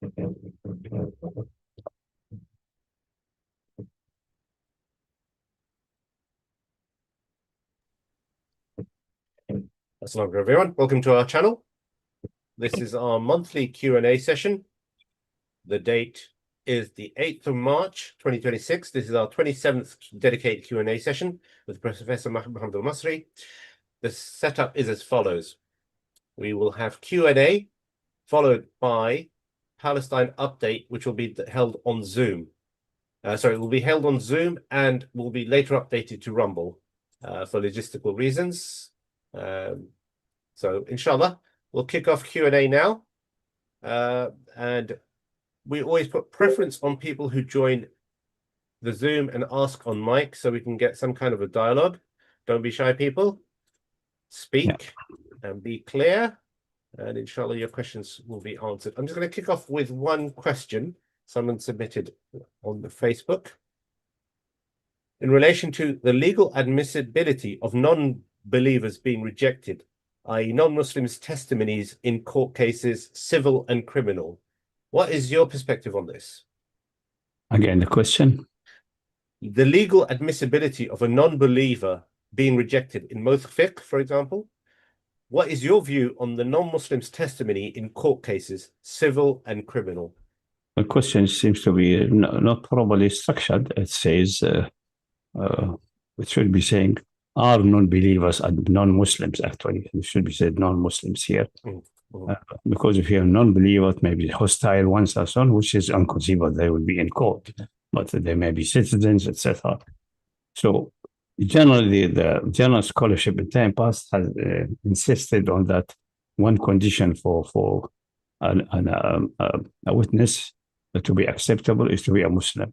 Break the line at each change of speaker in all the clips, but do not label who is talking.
Assalamu alaikum everyone. Welcome to our channel. This is our monthly Q&A session. The date is the 8th of March 2026. This is our 27th dedicated Q&A session with Professor Muhammad al-Masri. The setup is as follows. We will have Q&A followed by Palestine update, which will be held on Zoom. It will be held on Zoom and will be later updated to Rumble for logistical reasons. So inshallah, we'll kick off Q&A now. And we always put preference on people who join the Zoom and ask on mic so we can get some kind of a dialogue. Don't be shy, people. Speak and be clear. And inshallah, your questions will be answered. I'm just going to kick off with one question someone submitted on the Facebook. In relation to the legal admissibility of non-believers being rejected, i.e. non-Muslims' testimonies in court cases, civil and criminal. What is your perspective on this?
Again, the question?
The legal admissibility of a non-believer being rejected in mosque, for example. What is your view on the non-Muslims' testimony in court cases, civil and criminal?
The question seems to be not properly structured. It says, it should be saying, are non-believers and non-Muslims, actually. It should be said non-Muslims here. Because if you have non-believers, maybe hostile ones and so on, which is inconceivable, they will be in court. But they may be citizens, etc. So generally, the general scholarship in time past has insisted on that one condition for a witness to be acceptable is to be a Muslim.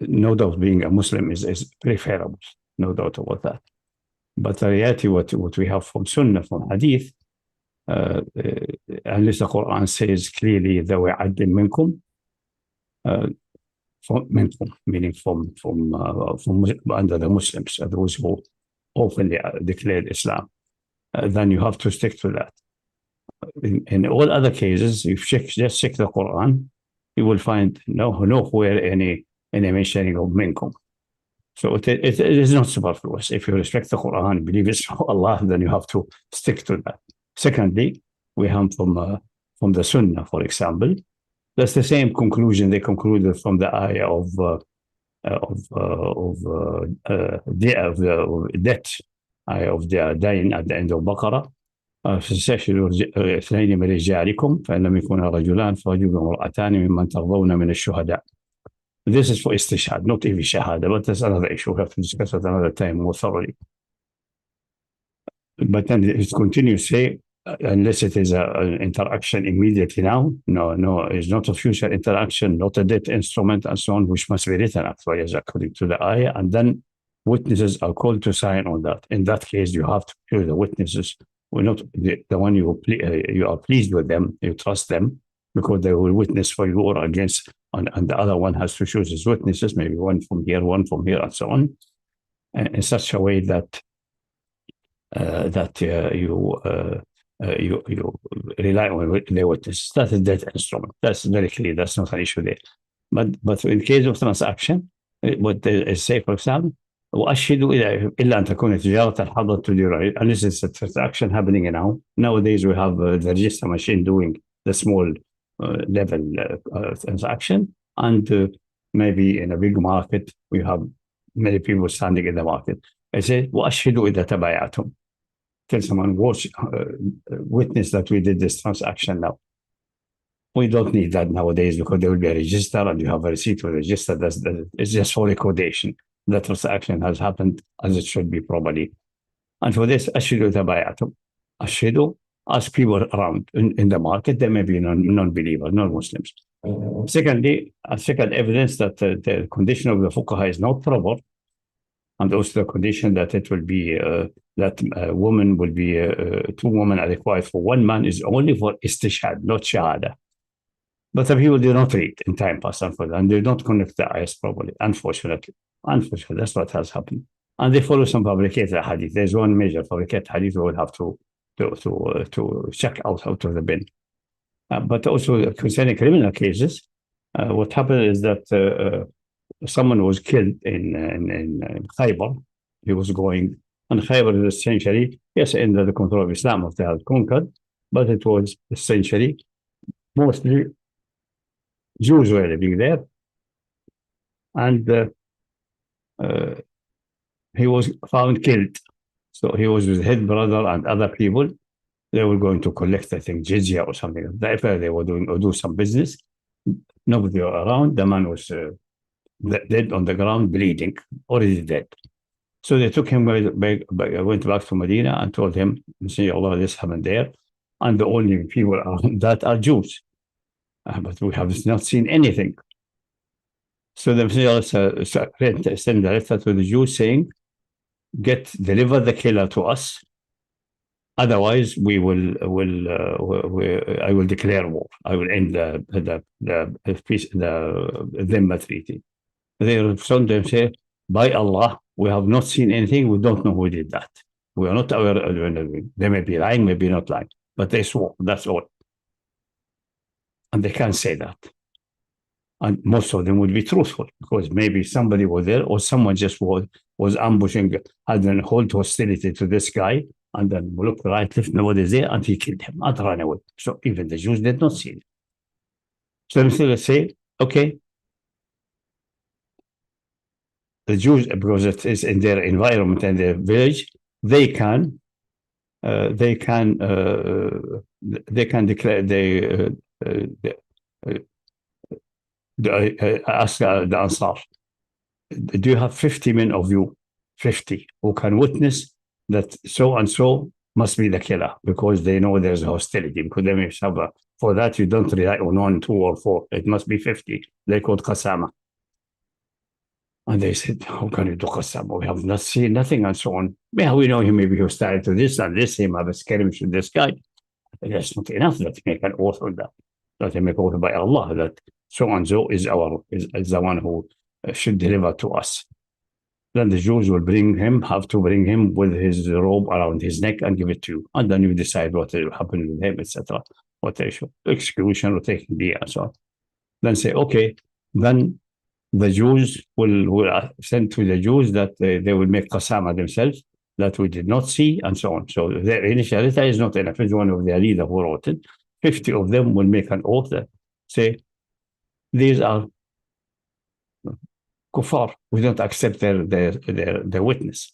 No doubt being a Muslim is preferable, no doubt about that. But the reality, what we have from Sunnah, from Hadith, unless the Qur'an says clearly, ذَوِي عَدْلٍ مِنْكُمْ, meaning from under the Muslims, those who openly declared Islam, then you have to stick to that. In all other cases, if you just check the Quran, you will find nowhere any mentioning of minkum. So it is not superfluous. If you respect the Quran, believe it's Allah, then you have to stick to that. Secondly, we have from the Sunnah, for example, that's the same conclusion they concluded from the ayah of debt, ayah of the dain at the end of Baqarah. فاستشهدوا اثنين من رجالكم فإن لم يكونا رجلان فرجل وامرأتان ممن ترضون من الشهداء. This is for istishhad, not even shahada, but that's another issue. We have to discuss it another time more thoroughly. But then it continues to say, unless it is an interaction immediately now, no, it's not a future interaction, not a debt instrument, and so on, which must be written actually as according to the ayah, and then witnesses are called to sign on that. In that case, you have to hear the witnesses. We're not the one you are pleased with them, you trust them, because they will witness for you or against, and the other one has to choose his witnesses, maybe one from here, and so on, in such a way that you rely on the witness. That is that instrument. That's very clear. That's not an issue there. But in case of transaction, what they say, for example, وأشهدوا إلا أن تكون تجارة حضرت تديرها. Unless it's a transaction happening now. Nowadays we have the register machine doing the small level transaction, and maybe in a big market we have many people standing in the market. I say وأشهدوا إذا تبايعتم. Tell someone, witness that we did this transaction now. We don't need that nowadays because there will be a register and you have a receipt for the register. It's just for recordation. The transaction has happened as it should be properly. And for this, أشهدوا تبايعتم. أشهدوا, ask people around in the market, they may be non-believers, non-Muslims. Secondly, a second evidence that the condition of the fuqaha is not proper, and also the condition that it will be that a woman will be two women are required for one man is only for istishhad, not shahada. But the people do not read in time past, and they don't connect the eyes properly, unfortunately. Unfortunately, that's what has happened. And they follow some fabricated hadith. There's one major fabricated hadith we will have to check out of the bin. But also concerning criminal cases, what happened is that someone was killed in Khyber. He was going, and Khyber is essentially, yes, under the control of Islam after they had conquered, but it was essentially mostly Jews were living there. And he was found killed. So he was with his brother and other people. They were going to collect, I think, jizya or something. They were doing or do some business. Nobody was around. The man was dead on the ground, bleeding, already dead. So they took him, went back to Medina and told him, Messenger of Allah, this happened there. And the only people that are Jews. But we have not seen anything. So the Messenger sent a letter to the Jews saying, deliver the killer to us. Otherwise, I will declare war. I will end the peace, the Dhimma treaty. They respond to them, say, by Allah, we have not seen anything. We don't know who did that. We are not aware of anything. They may be lying, maybe not lying, but they swore. That's all. And they can't say that. And most of them would be truthful because maybe somebody was there or someone just was ambushing, had a hold hostility to this guy, and then looked right, left, nobody's there, and he killed him and ran away. So even the Jews did not see it. So let's say, okay, the Jews, because it is in their environment and their village, they can declare ask the Ansar, do you have 50 men of you, 50, who can witness that so and so must be the killer, because they know there's a hostility, because they may have for that you don't rely on 1, 2, or 4. It must be 50. They called Qasama. And they said, how can you do Qasama? We have not seen nothing, and so on. Yeah, we know him, maybe he was tied to this and this, him have a skirmish with this guy. That's not enough that he make an oath on that. That he make oath by Allah that so and so is the one who should deliver to us. Then the Jews will have to bring him with his robe around his neck and give it to you. And then you decide what will happen with him, etc. What they should, execution or taking the and so on. Then say, okay, then the Jews will send to the Jews that they will make qasama themselves, that we did not see, and so on. So their initial letter is not enough. It's one of their leader who wrote it. 50 of them will make an oath that say, these are kuffar. We don't accept their witness.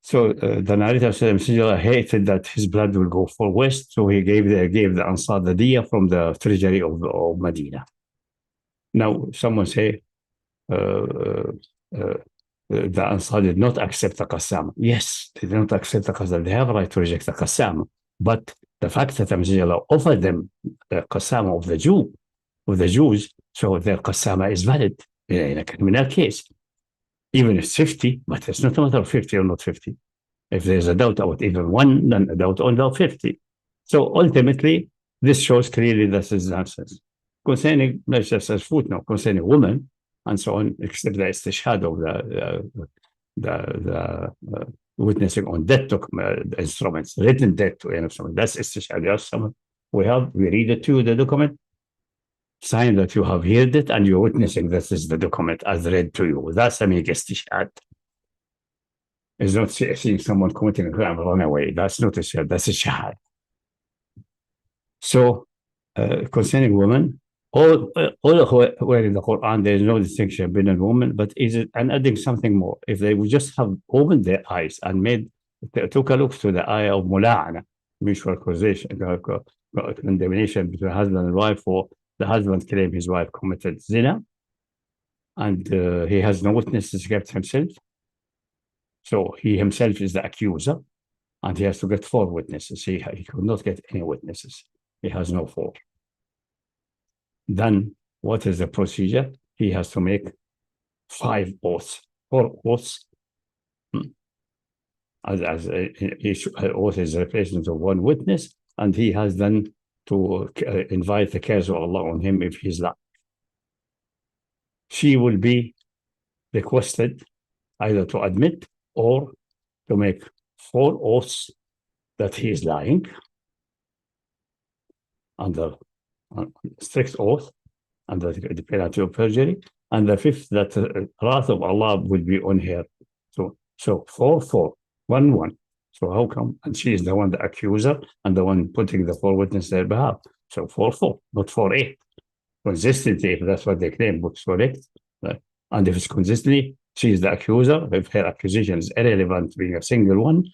So the narrator said, Messenger hated that his blood will go for west, so he gave the Ansar the diya from the treasury of Medina. Now, someone say, the Ansar did not accept the Qassam. Yes, they did not accept the Qassam. They have a right to reject the Qassam. But the fact that the Messenger offered them the Qassam of the Jews, so their Qassama is valid in a criminal case. Even if it's 50, but it's not a matter of 50 or not 50. If there's a doubt about even one, then a doubt on the 50. So ultimately, this shows clearly this is nonsense. Concerning, let's just as footnote, concerning women and so on, except the istishhad of the witnessing on death instruments, written death to instruments. That's istishhad. Yes, someone we read it to you, the document, sign that you have heard it and you're witnessing this is the document as read to you. That's a make istishhad. It's not seeing someone committing a crime and run away. That's not istishhad. That's a shahad. So, concerning women, all where in the Quran there is no distinction between a woman, but and adding something more. If they would just have opened their eyes and took a look to the ayah of mula'ana, mutual causation, condemnation between husband and wife, or the husband claimed his wife committed zina, and he has no witnesses except himself. So he himself is the accuser, and he has to get 4 witnesses. He could not get any witnesses. He has no 4. Then what is the procedure? He has to make 5 oaths, 4 oaths. As each oath is a replacement of 1 witness, and he has then to invite the curse of Allah on him if he's lying. She will be requested either to admit or to make 4 oaths that he is lying. under strict oath, under the penalty of perjury. And the fifth, that wrath of Allah will be on her. So 4-4, 1-1. So how come? And she is the one, the accuser, and the one putting the 4 witnesses on their behalf. So 4-4, not 4-8. Consistently, if that's what they claim, was correct. And if it's consistently, she is the accuser. If her accusation is irrelevant, being a single one,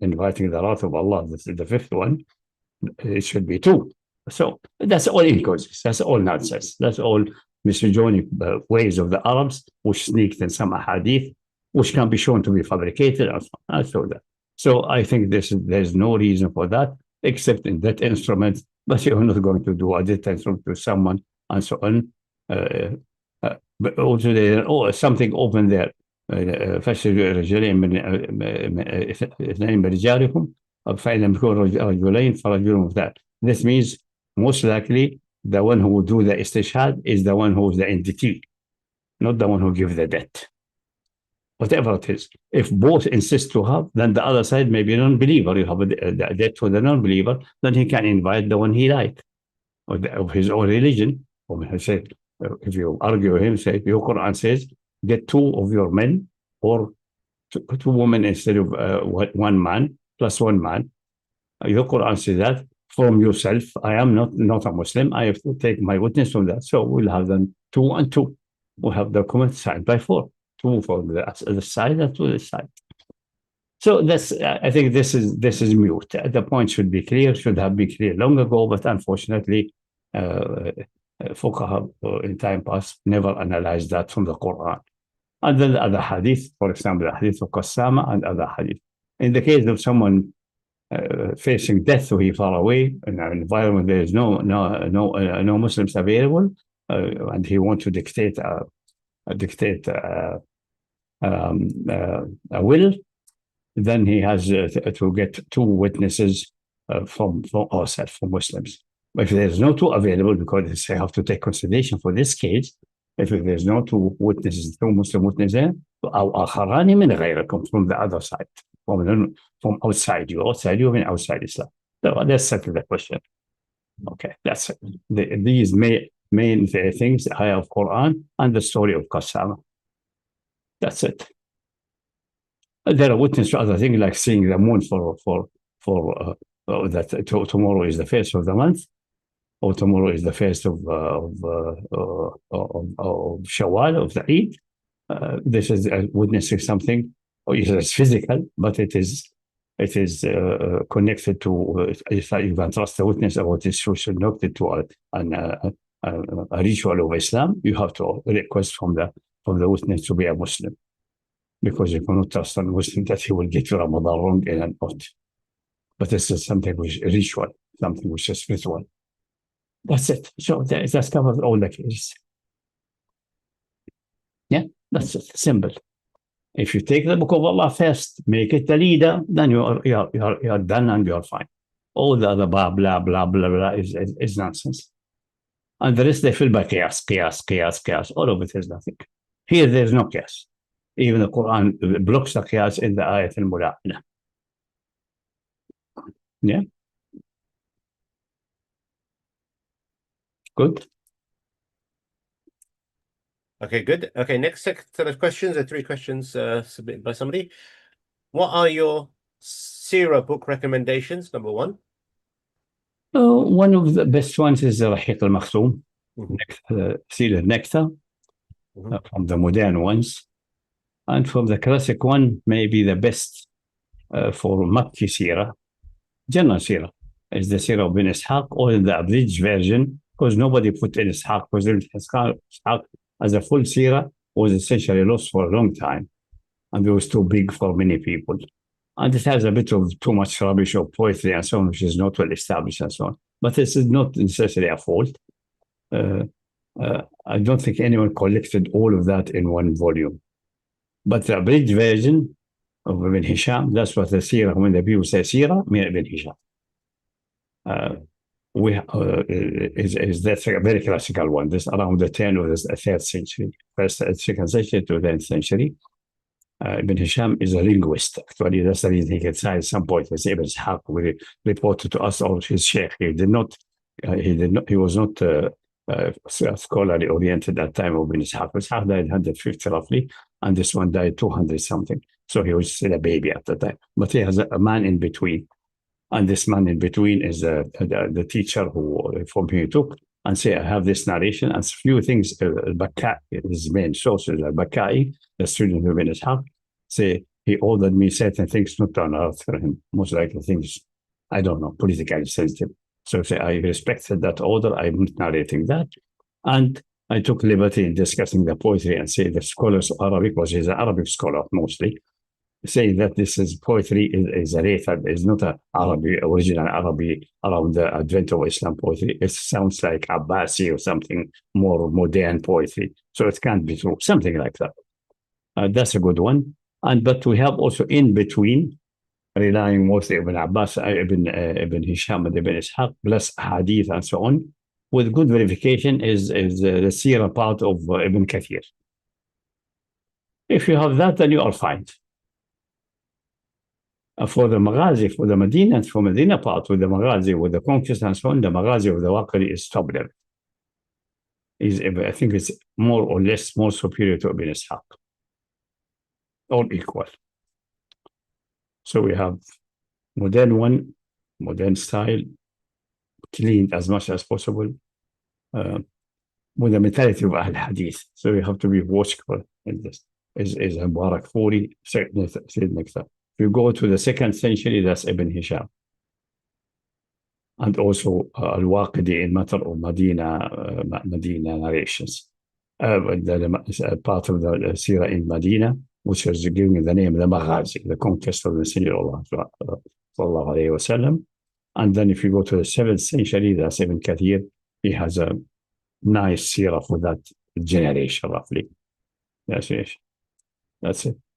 inviting the wrath of Allah, this is the fifth one, it should be 2. So that's all inconsistency. That's all nonsense. That's all misogynic ways of the Arabs, which sneaked in some hadith, which can be shown to be fabricated. So I think there's no reason for that, except in that instrument. But you're not going to do a death instrument to someone and so on. But also there's something open there. فاشهدوا رجلين من اثنين من رجالكم فإن لم يكونوا رجلين فرجل مثال. This means most likely the one who will do the istishhad is the one who is the entity, not the one who gives the death. Whatever it is. If both insist to have, then the other side may be a non-believer. You have a death to the non-believer, then he can invite the one he likes, of his own religion. If you argue with him, say, your Qur'an says, get 2 of your men, or 2 women instead of 1 man, plus 1 man. Your Qur'an says that from yourself. I am not a Muslim. I have to take my witness from that. So we'll have them 2 and 2. We'll have documents signed by 4. 2 for the side and 2 on the side. So that's, I think this is mute. The point should be clear, should have been clear long ago, but unfortunately, Fuqaha in time past never analyzed that from the Quran. And then the other hadith, for example, the hadith of Qassama and other hadith. In the case of someone facing death, or he far away in an environment there is no Muslims available, and he wants to dictate a will, then he has to get 2 witnesses from ourselves, from Muslims. If there's no 2 available, because they have to take consideration for this case, if there's no 2 witnesses, 2 Muslim witnesses, أو آخران من غيركم, from the other side, from outside you, and outside Islam. So let's settle the question. Okay, that's it. These main things, the ayah of Quran and the story of Qassama. That's it. There are witnesses to other things, like seeing the moon for that tomorrow is the first of the month, or tomorrow is the first of Shawwal, of the Eid. This is witnessing something, or it's physical, but it is connected to. If you can trust the witness about this, connected to a ritual of Islam, you have to request from the witness to be a Muslim, because you cannot trust a Muslim that he will get Ramadan wrong in an oath. But this is something which is ritual, something which is spiritual. That's it. So that's covered all the cases. Yeah, that's it. Simple. If you take the book of Allah first, make it the leader, then you are done and you are fine. All the other blah blah blah blah blah is nonsense. And the rest they fill by qiyas. All of it is nothing. Here there's no qiyas. Even the Quran blocks the qiyas in the ayat al-mula'ana. Yeah. Good.
Okay, good. Okay, next set of questions are 3 questions submitted by somebody. What are your seerah book recommendations? Number 1.
One of the best ones is Rahiq al-Makhtoum, Seerah Nectar, from the modern ones. And from the classic one, maybe the best for Makki Seerah, General Seerah, is the Seerah of bin Ishaq, or in the abridged version, because nobody put in Ishaq, because Ishaq as a full Seerah was essentially lost for a long time, and it was too big for many people. And it has a bit of too much rubbish of poetry and so on, which is not well established and so on. But this is not necessarily a fault. I don't think anyone collected all of that in one volume. But the abridged version of Ibn Hisham, that's what the Seerah, when the people say Seerah, mean Ibn Hisham. That's a very classical one. This around the 10th or the 3rd century, 2nd century to the 10th century. Ibn Hisham is a linguist. Actually, that's the reason he can say at some point, as Ibn Ishaq reported to us, or his sheikh, he did not he was not scholarly oriented at the time of Ibn Ishaq. Ishaq died 150 roughly, and this one died 200 something. So he was still a baby at the time. But he has a man in between. And this man in between is the teacher from whom he took, and say, I have this narration and a few things. Bakkai, his main source is Bakkai, the student of Ibn Ishaq, say he ordered me certain things not to unearth for him, most likely things, I don't know, politically sensitive. So say, I respected that order, I'm not narrating that. And I took liberty in discussing the poetry and say the scholars of Arabic, because he's an Arabic scholar mostly, saying that this is poetry is a rethad, is not a Arabic, original Arabic around the advent of Islam poetry. It sounds like Abbasi or something more modern poetry. So it can't be true, something like that. That's a good one. But we have also in between, relying mostly Ibn Abbas, Ibn Hisham, and Ibn Ishaq, plus Hadith and so on, with good verification is the seerah part of Ibn Kathir. If you have that, then you are fine. For the Maghazi, for the Medina part, with the Maghazi, with the conquest and so on, the Maghazi of the Waqidi is top level. I think it's more or less more superior to Ibn Ishaq. All equal. So we have modern one, modern style, cleaned as much as possible, with the mentality of Ahl Hadith. So you have to be watchful in this. Is Mubarak Furi, next up. If you go to the 2nd century, that's Ibn Hisham. And also Al-Waqidi in matter of Medina narrations. The part of the seerah in Medina, which is giving the name the Maghazi, the conquest of the Messenger of Allah, sallallahu alayhi wa sallam. And then if you go to the 7th century, that's Ibn Kathir, he has a nice seerah for that generation, roughly. That's it.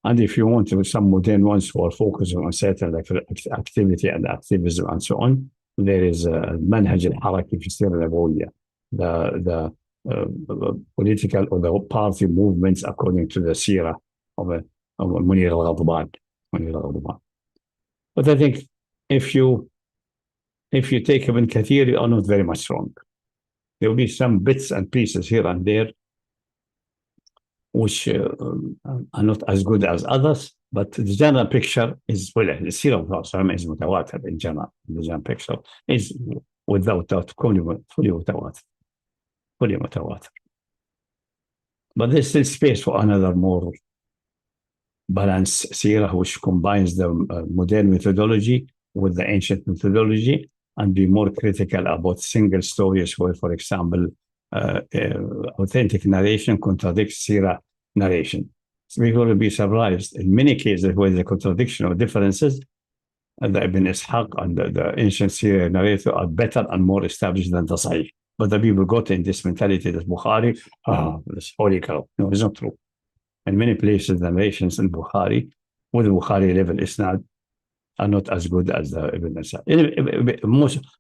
And if you want to some modern ones who are focusing on certain like activity and activism and so on, there is Manhaj al-Haraki fi Sirah al-Nabawiyya, the political or the party movements according to the seerah of Munir al-Ghadban. But I think if you take Ibn Kathir, you are not very much wrong. There will be some bits and pieces here and there which are not as good as others, but the general picture is, well, the seerah of Prophet is mutawatir in general. The general picture is without doubt fully mutawatir. But there's still space for another more balanced seerah, which combines the modern methodology with the ancient methodology and be more critical about single stories where, for example, authentic narration contradicts seerah narration. So we're going to be surprised in many cases where the contradiction or differences, the Ibn Ishaq and the ancient seerah narrator are better and more established than the Sahih. But the people got in this mentality that Bukhari, this holy cow. No, it's not true. In many places, the narrations in Bukhari, with the Bukhari level isnad, are not as good as the Ibn Ishaq.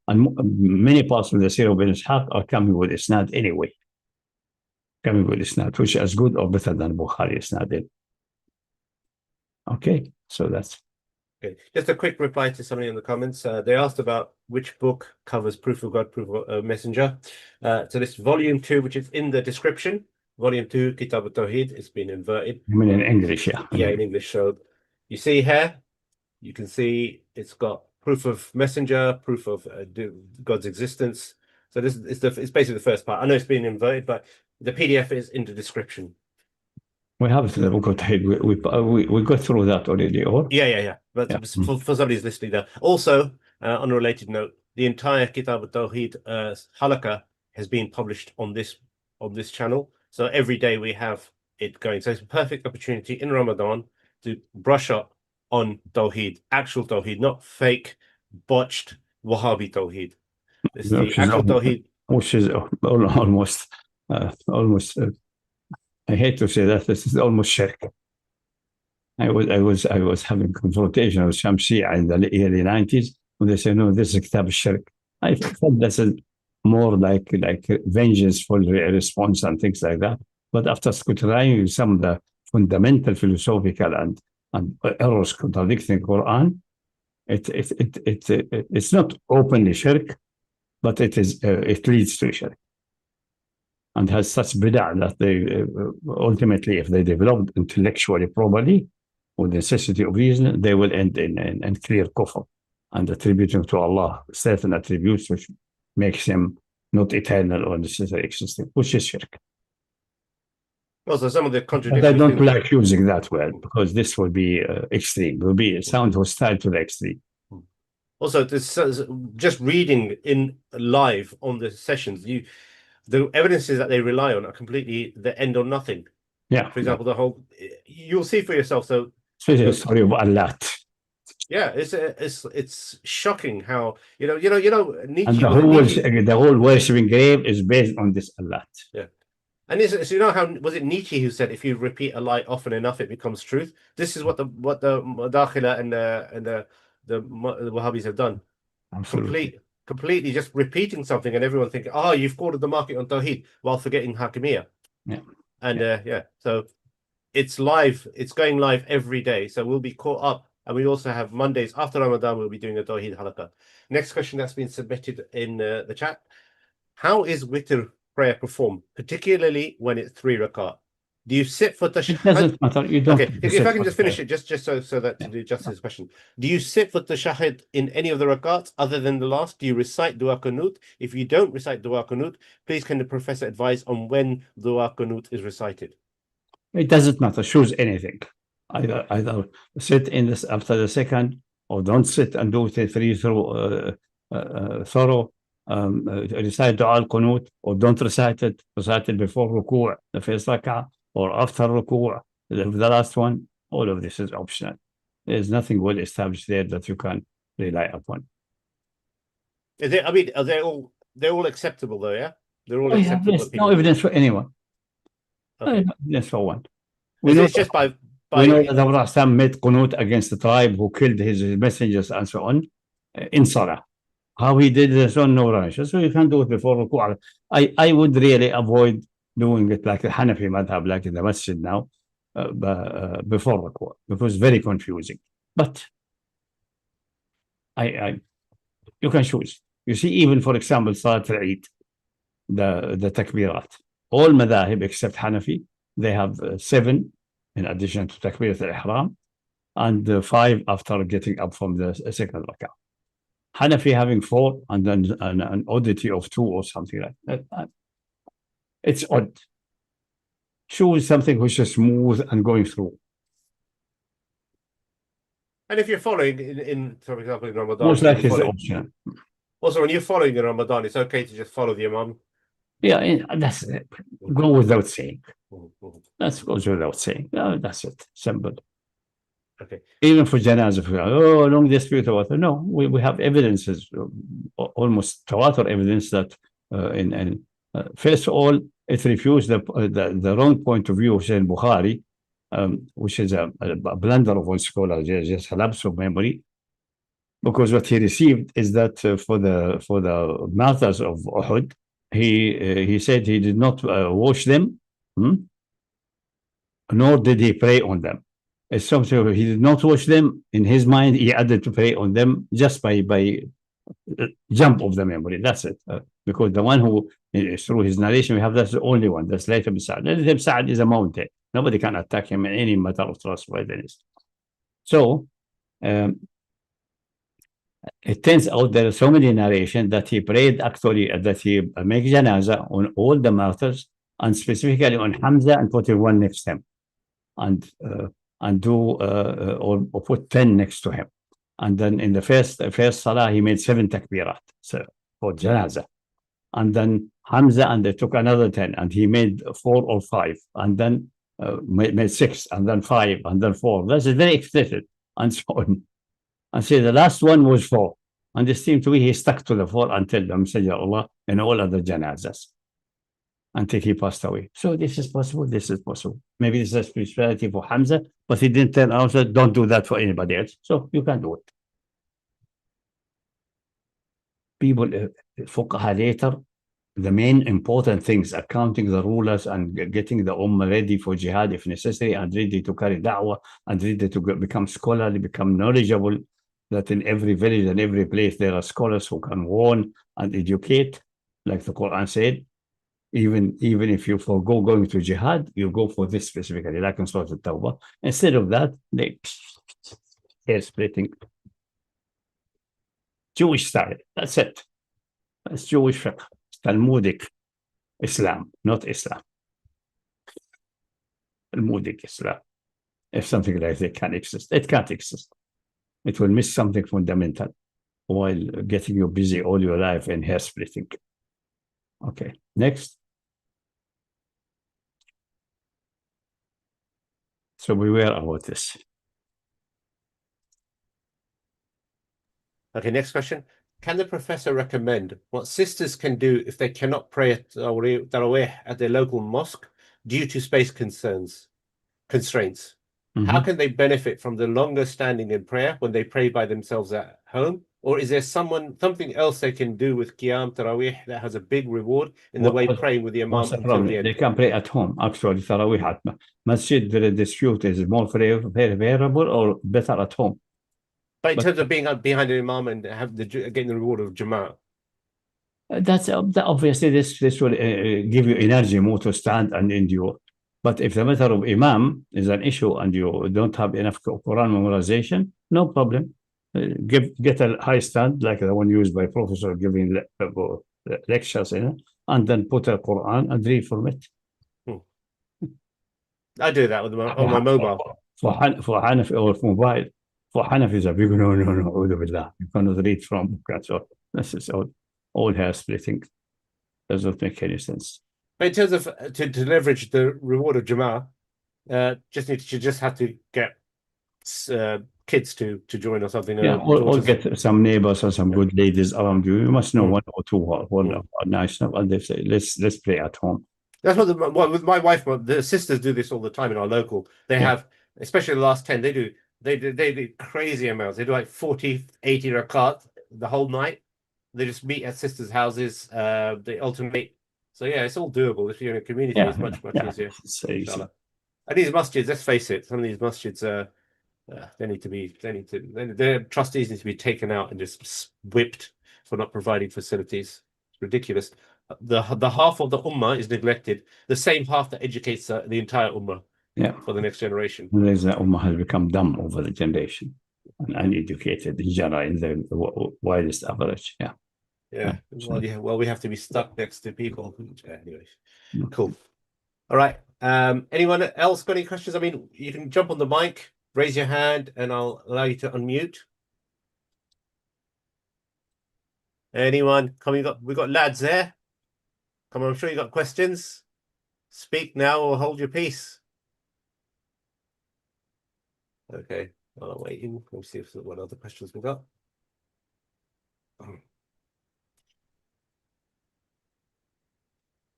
Many parts of the seerah of Ibn Ishaq are coming with isnad anyway. Coming with isnad, which is as good or better than Bukhari isnad. Okay, so that's.
Okay. Just a quick reply to somebody in the comments. They asked about which book covers proof of God, proof of messenger. So this volume 2, which is in the description, volume 2, Kitab Tawheed, it's been inverted.
I mean in English, yeah.
Yeah, in English. So you see here, you can see it's got proof of messenger, proof of God's existence. So this is it's basically the first part. I know it's been inverted, but the PDF is in the description.
We have the book of Tawheed. We got through that already, or?
Yeah. But
Yeah.
For somebody who's listening there. Also, on a related note, the entire Kitab Tawheed halakha has been published on this channel. So every day we have it going. So it's a perfect opportunity in Ramadan to brush up on Tawheed, actual Tawheed, not fake, botched Wahhabi Tawheed. It's the actual Tawheed.
Which is almost, I hate to say that, this is almost shirk. I was having confrontation with some Shia in the early 90s when they say, no, this is Kitab shirk. I thought this is more like vengeful response and things like that. But after scrutinizing some of the fundamental philosophical and errors contradicting Qur'an, it's not openly shirk, but it leads to shirk, and has such bid'ah that they ultimately, if they develop intellectually properly, with the necessity of reason, they will end in clear kufr and attributing to Allah certain attributes which makes him not eternal or necessarily existing, which is shirk.
Also, some of the
But
contradictions.
I don't like using that word because this will be extreme. It will be sound hostile to the extreme.
Also, this just reading in live on the sessions, the evidences that they rely on are completely the end on nothing.
Yeah.
For example, you'll see for yourself. So,
especially the story of Allah.
yeah, it's shocking how Nietzsche.
And the whole worshipping grave is based on this Allah.
Yeah. And so how was it Nietzsche who said if you repeat a lie often enough, it becomes truth? This is what the Mudakhila and the Wahhabis have done.
Absolutely.
Completely just repeating something and everyone thinking, you've cornered the market on Tawheed while forgetting Hakimiyya.
Yeah.
And so it's live. It's going live every day. So we'll be caught up. And we also have Mondays after Ramadan, we'll be doing a Tawheed halaqah. Next question that's been submitted in the chat. How is witr prayer performed, particularly when it's 3 rakat? Do you sit for tashahhud?
It doesn't matter. You don't.
Okay, if I can just finish it, just so that to do justice to this question. Do you sit for tashahhud in any of the rakats other than the last? Do you recite dua qunut? If you don't recite dua qunut, please can the professor advise on when dua qunut is recited?
It doesn't matter. Choose anything. Either sit in this after the second, or don't sit and do it thorough. Recite dua al-qunut, or don't recite it. Recite it before ruku', the first rak'ah, or after ruku', the last one. All of this is optional. There's nothing well established there that you can rely upon.
Is it? I mean, they're all acceptable though, yeah? They're all acceptable.
Yes, no evidence for anyone.
Okay.
No evidence for one.
It's just by
we know that the Prophet made qunut against the tribe who killed his messengers and so on in Salah. How he did this on no range. So you can do it before ruku'. I would really avoid doing it like the Hanafi madhab, like in the masjid now, before ruku', because very confusing. But you can choose. You see, even for example, Salat al-Eid, the takbirat, all madhahib except Hanafi, they have 7 in addition to takbirat al-ihram, and 5 after getting up from the second rak'ah. Hanafi having 4 and then an oddity of 2 or something like that. It's odd. Choose something which is smooth and going through.
And if you're following in for example, in Ramadan,
most likely it's optional.
Also, when you're following in Ramadan, it's okay to just follow the imam.
Yeah, that's it. Go without saying. That goes without saying. No, that's it. Simple.
Okay.
Even for janazah, long dispute about it. No, we have evidences, almost tawatur evidence that first of all, it refutes the wrong point of view of Sayyid Bukhari, which is a blunder of one scholar, just a lapse of memory. Because what he received is that for the martyrs of Uhud, he said he did not wash them, nor did he pray on them. It's something he did not wash them. In his mind, he added to pray on them just by jump of the memory. That's it. Because the one who, through his narration, we have that's the only one. That's Layth ibn Sa'd. Layth ibn Sa'd is a mountain. Nobody can attack him in any matter of trustworthiness. So, it turns out there are so many narrations that he prayed actually, that he make janazah on all the martyrs, and specifically on Hamza, and put one next to him, and do or put 10 next to him. And then in the first salah, he made 7 takbirat for janazah. And then Hamza, and they took another 10, and he made 4 or 5, and then made 6, and then 5, and then 4. That's very explicit, and so on. And say the last one was 4. And it seemed to me he stuck to the 4 until the Messenger of Allah and all other janazahs, until he passed away. So this is possible, this is possible. Maybe this is a spirituality for Hamza, but he didn't turn out, so don't do that for anybody else. So you can do it. People, fuqaha later, the main important things, accounting the rulers and getting the ummah ready for jihad if necessary, and ready to carry da'wah, and ready to become scholarly, become knowledgeable, that in every village and every place there are scholars who can warn and educate, like the Quran said. Even if you forego going to jihad, you go for this specifically, like in Surah Al-Tawbah. Instead of that, they hair splitting. Jewish style. That's it. That's Jewish fiqh. Talmudic Islam, not Islam. Talmudic Islam. If something like that can exist, it can't exist. It will miss something fundamental while getting you busy all your life in hair splitting. Okay, next. So beware about this.
Okay, next question. Can the professor recommend what sisters can do if they cannot pray at tarawih at their local mosque due to space constraints? How can they benefit from the longer standing in prayer when they pray by themselves at home? Or is there something else they can do with Qiyam Tarawih that has a big reward in the way praying with the imam
What's the
until
problem?
the end?
They can pray at home. Actually, Tarawih at Masjid, the dispute is more favorable or better at home.
But in terms of being behind an imam and getting the reward of Jama'ah.
That's obviously this will give you energy more to stand and endure. But if the matter of imam is an issue and you don't have enough Quran memorization, no problem. Get a high stand like the one used by professor giving lectures in it, and then put a Quran and read from it.
I do that with on my mobile.
For Hanafi or for mobile. For Hanafi is a big no. You cannot read from. So this is all hair splitting. Doesn't make any sense.
But in terms of to leverage the reward of Jama'ah, you just have to get kids to join or something.
Yeah, or get some neighbors or some good ladies around you. You must know one or two who are nice enough, and they say, let's play at home.
That's what with my wife. The sisters do this all the time in our local. They have, especially the last 10. They do crazy amounts. They do like 40, 80 rakat the whole night. They just meet at sisters' houses. They alternate. So yeah, it's all doable. If you're in a community, it's much easier.
It's easy.
And these masjids, let's face it, some of these masjids, their trustees need to be taken out and just whipped for not providing facilities. It's ridiculous. The half of the ummah is neglected. The same half that educates the entire ummah. For the next generation.
The ummah has become dumb over the generation and uneducated in general in the widest average.
Well, we have to be stuck next to people. Anyway, cool. All right. Anyone else got any questions? I mean, you can jump on the mic, raise your hand, and I'll allow you to unmute. Anyone? We got lads there. Come on, I'm sure you got questions. Speak now or hold your peace. Okay, while I'm waiting, let me see what other questions we got.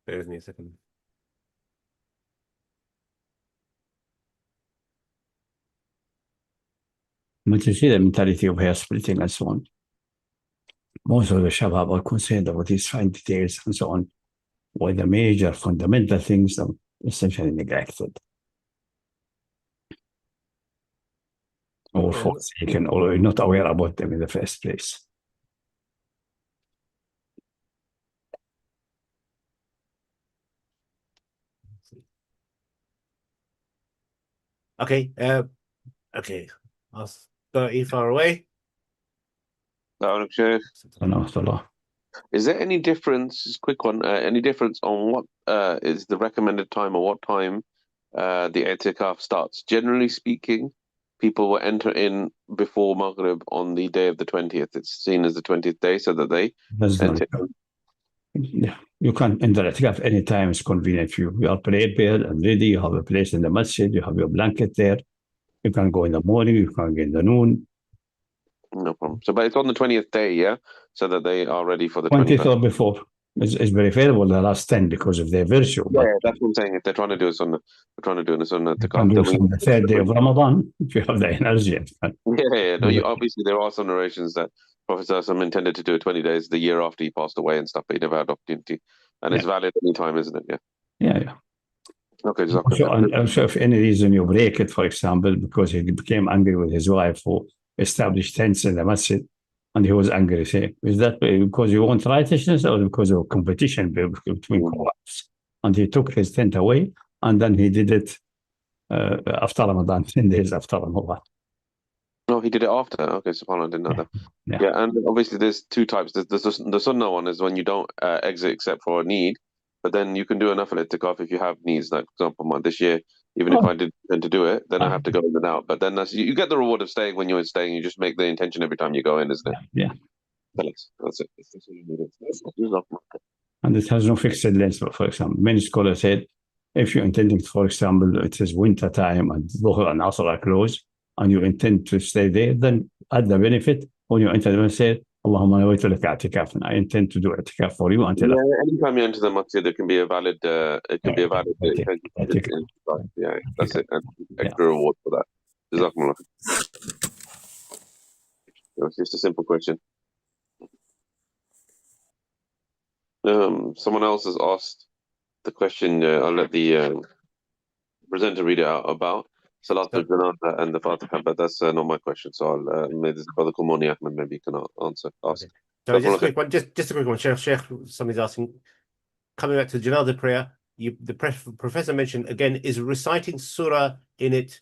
Bear with me a second.
But you see the mentality of hair splitting and so on. Most of the Shabab are concerned about these fine details and so on, while the major fundamental things are essentially neglected. Or forsaken, or not aware about them in the first place.
Okay. Okay. I was 30 far away.
Is there any difference? Just a quick one. Any difference on what is the recommended time or what time the i'tikaf starts? Generally speaking, people will enter in before Maghrib on the day of the 20th. It's seen as the 20th day, so that they enter.
Yeah, you can enter i'tikaf anytime it's convenient for you. You are prepared and ready. You have a place in the masjid. You have your blanket there. You can go in the morning. You can go in the noon.
No problem. So, but it's on the 20th day, yeah? So that they are ready for the
20th or before. It's very favorable the last 10 because of their virtue.
Yeah, that's what I'm saying. If they're trying to do it on the,
you can do it on the third day of Ramadan if you have the energy.
No, obviously there are some narrations that Prophet Sallallahu intended to do it 20 days the year after he passed away and stuff, but he never had opportunity. And it's valid any time, isn't it?
Yeah.
Okay,
so if any reason you break it, for example, because he became angry with his wife who establish tents in the masjid, and he was angry. Say, is that because you want righteousness or because of competition between co-ops? And he took his tent away, and then he did it after Ramadan, 10 days after Ramadan.
No, he did it after. Okay, subhanAllah, I didn't know that.
Yeah.
And obviously there's two types. The sunnah one is when you don't exit except for a need, but then you can do enough itikaf if you have needs. Like, for example, this year, even if I did intend to do it, then I have to go in and out. But then you get the reward of staying when you're staying. You just make the intention every time you go in, isn't it?
Yeah.
That's it. That's all you need.
And it has no fixed length, for example. Many scholars said, if you're intending, for example, it is winter time and Dhuhr and Asr are closed, and you intend to stay there, then add the benefit when you enter the masjid, Allahumma nawaitu laka i'tikaf. I intend to do i'tikaf for you until.
Anytime you enter the masjid, there can be a valid. It can be a valid intention. Yeah, that's it. And extra reward for that. Jazakumullah. It's just a simple question. Someone else has asked the question. I'll let the presenter read it out about Salatul Janazah and the Fatiha, but that's not my question. So I'll maybe this brother Kumoni Ahmed maybe can ask.
Okay. So just a quick one. Just a quick one. Sheikh, somebody's asking. Coming back to the Janazah prayer, the professor mentioned again: is reciting surah in it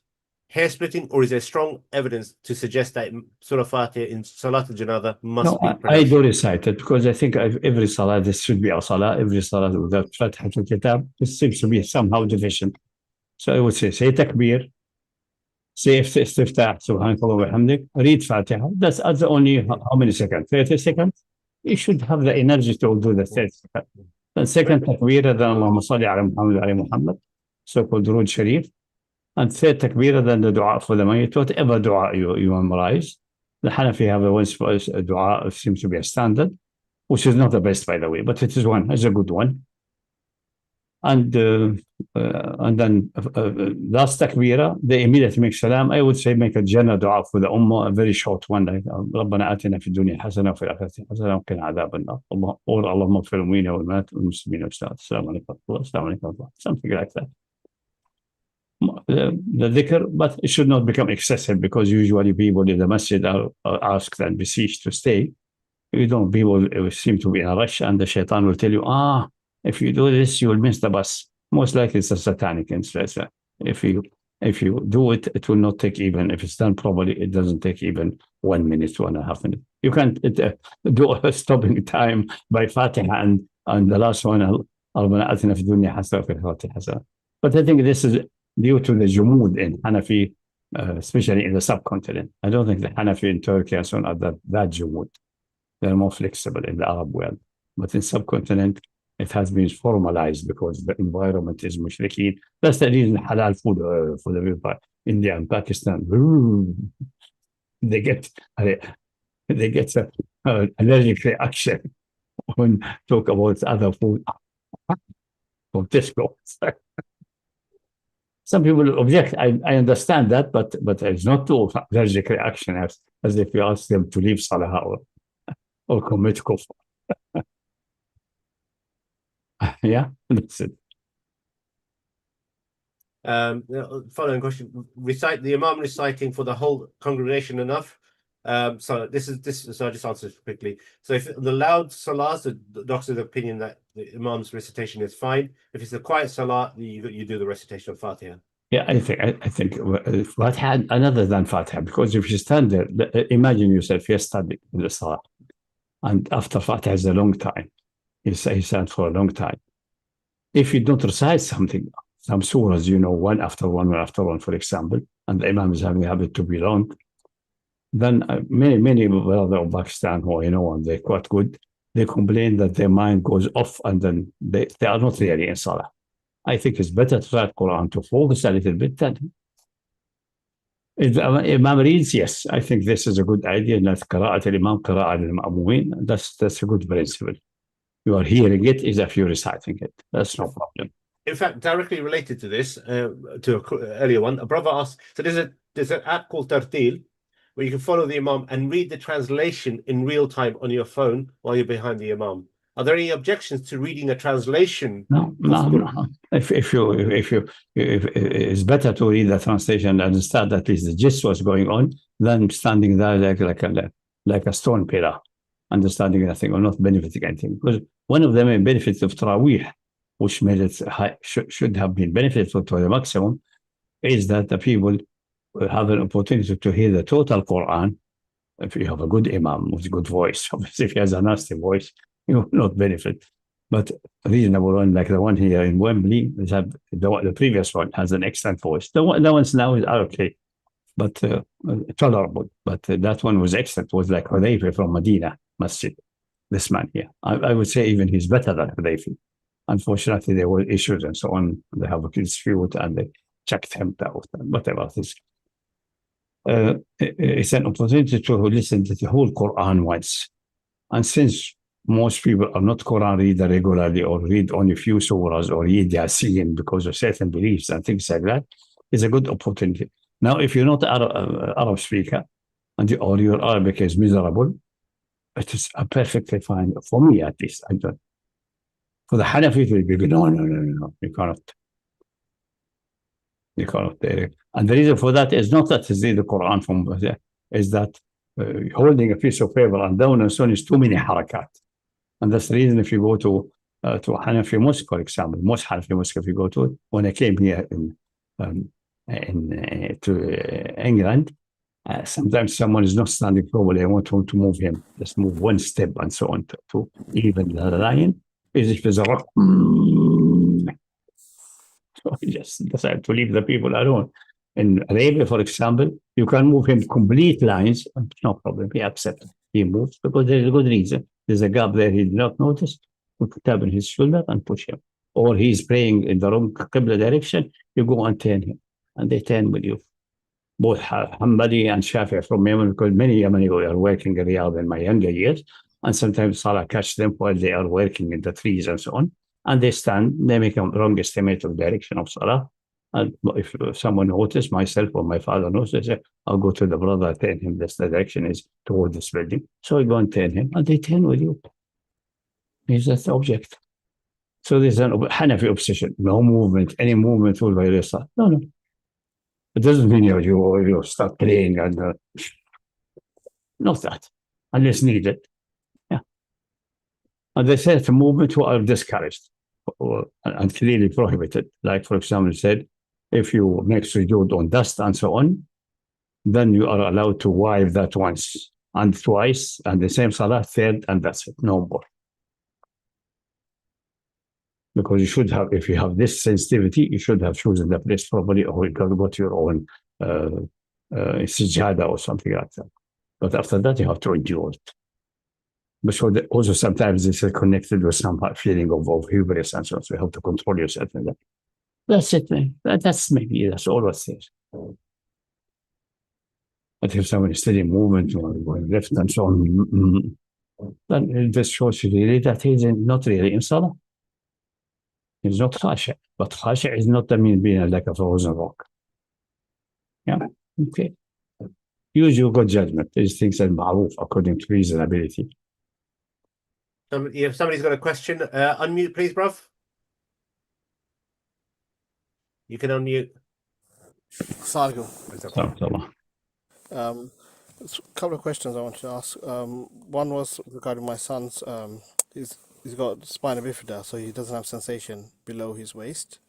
hair splitting, or is there strong evidence to suggest that Surah Fatiha in Salatul Janazah must be pronounced?
I do recite it because I think every salah, this should be a salah. Every salah without Fatiha to Kitab, this seems to be somehow deficient. So I would say takbir, say istiftah, subhanakallah wa bihamdik, read Fatiha. That's only how many seconds? 30 seconds? You should have the energy to do the 30 seconds. Then second takbir, then Allahumma salli ala Muhammad wa ala Muhammad, so-called Durood Sharif. And third takbir, then the dua for the mayyit, whatever dua you memorize. The Hanafi have a dua seems to be a standard, which is not the best, by the way, but it is one, it's a good one. And then last takbira, they immediately make salam. I would say make a general dua for the ummah, a very short one, like ربنا آتنا في الدنيا حسنة وفي الآخرة حسنة وقنا عذاب النار. اللهم اغفر للمؤمنين والمؤمنات والمسلمين والمسلمات. السلام عليكم ورحمة الله. السلام عليكم ورحمة الله. Something like that. The dhikr, but it should not become excessive because usually people in the masjid are asked and beseeched to stay. People seem to be in a rush, and the shaitan will tell you, if you do this, you will miss the bus. Most likely it's a satanic influence. If you do it, it will not take even, if it's done properly, it doesn't take even 1 minute, 1.5 minutes. You can't do a stopping time by Fatiha and the last one, ربنا آتنا في الدنيا حسنة وفي الآخرة حسنة. But I think this is due to the jumud in Hanafi, especially in the subcontinent. I don't think the Hanafi in Turkey and so on are that jumud. They're more flexible in the Arab world. But in subcontinent, it has been formalized because the environment is mushrikeen. That's the reason halal food for the people. India and Pakistan, they get allergic reaction when talk about other food from Tesco. Some people object. I understand that, but it's not too allergic reaction as if you ask them to leave Salah or commit kufr. Yeah, that's it.
Following question: the imam reciting for the whole congregation enough? So this. So I just answer quickly. So if the loud salahs, the doctor's of the opinion that the imam's recitation is fine. If it's a quiet salah, you do the recitation of Fatiha.
Yeah, I think Fatiha another than Fatiha, because if you stand there, imagine yourself you're studying the salah, and after Fatiha is a long time. He sat for a long time. If you don't recite something, some surahs, one after one, for example, and the imam is having a habit to be long, then many brothers of Pakistan who and they're quite good, they complain that their mind goes off and then they are not really in salah. I think it's better to write Qur'an to focus a little bit. Then if imam reads, yes, I think this is a good idea. Not qira'at al-imam, qira'at al-ma'mumin. That's a good principle. You are hearing it as if you're reciting it. That's no problem.
In fact, directly related to this, to an earlier one, a brother asked, so there's an app called Tartil, where you can follow the imam and read the translation in real time on your phone while you're behind the imam. Are there any objections to reading a translation?
No. If it's better to read the translation and understand at least the gist what's going on than standing there like a stone pillar, understanding nothing or not benefiting anything. Because one of the main benefits of tarawih, which made it should have been benefited to the maximum, is that the people have an opportunity to hear the total Qur'an. If you have a good imam with a good voice, obviously if he has a nasty voice, you will not benefit. But a reasonable one, like the one here in Wembley, the previous one has an excellent voice. The ones now is okay, but tolerable. But that one was excellent. It was like Hudayfi from Medina Masjid. This man here, I would say even he's better than Hudayfi. Unfortunately, there were issues and so on. They have a dispute and they checked him out and whatever it is. It's an opportunity to listen to the whole Quran once. And since most people are not Quran reader regularly or read only few surahs or read Yasin because of certain beliefs and things like that, it's a good opportunity. Now, if you're not an Arab speaker or your Arabic is miserable, it is a perfectly fine, for me at least. I don't. For the Hanafi, no, you cannot. You cannot. And the reason for that is not that it's the Quran from there, is that holding a piece of paper and down and so on is too many harakat. And that's the reason if you go to a Hanafi mosque, for example, most Hanafi mosque, if you go to it, when I came here to England, sometimes someone is not standing properly. I want to move him, just move one step and so on to even the line. Is if there's a rock, so he just decided to leave the people alone. In Arabia, for example, you can move him complete lines, no problem. He accepts. He moves because there is a good reason. There's a gap there he did not notice. Put Kitab on his shoulder and push him. Or he's praying in the wrong Qibla direction, you go and turn him. And they turn with you. Both Hanbali and Shafi from Yemen, because many Yemeni are working in Riyadh in my younger years. And sometimes Salah catch them while they are working in the trees and so on. And they stand, they make a wrong estimate of direction of Salah. And if someone notices, myself or my father knows, they say, I'll go to the brother, turn him, this direction is toward this building. So I go and turn him, and they turn with you. He's just the object. So there's an Hanafi obsession. No movement, any movement will violate Salah. No. It doesn't mean you start praying and not that, unless needed. Yeah. And they said the movement are discouraged and clearly prohibited. Like, for example, said, if you make sujood on dust and so on, then you are allowed to wipe that once and twice, and the same salah, third, and that's it, no more. Because you should have, if you have this sensitivity, you should have chosen the place properly, or you can go to your own sijada or something like that. But after that, you have to endure it. But so also sometimes this is connected with some feeling of hubris and so on. So you have to control yourself in that. That's it, man. That's all it says. But if someone is studying movement or going left and so on, then this shows you really that he's not really in Salah. He's not khasha. But khasha is not, being like a frozen rock. Yeah, okay. Use your good judgment. These things are ma'ruf according to reasonability.
If somebody's got a question, unmute, please, bruv. You can unmute.
A couple of questions I want to ask. One was regarding my son's. He's got spina bifida, so he doesn't have sensation below his waist.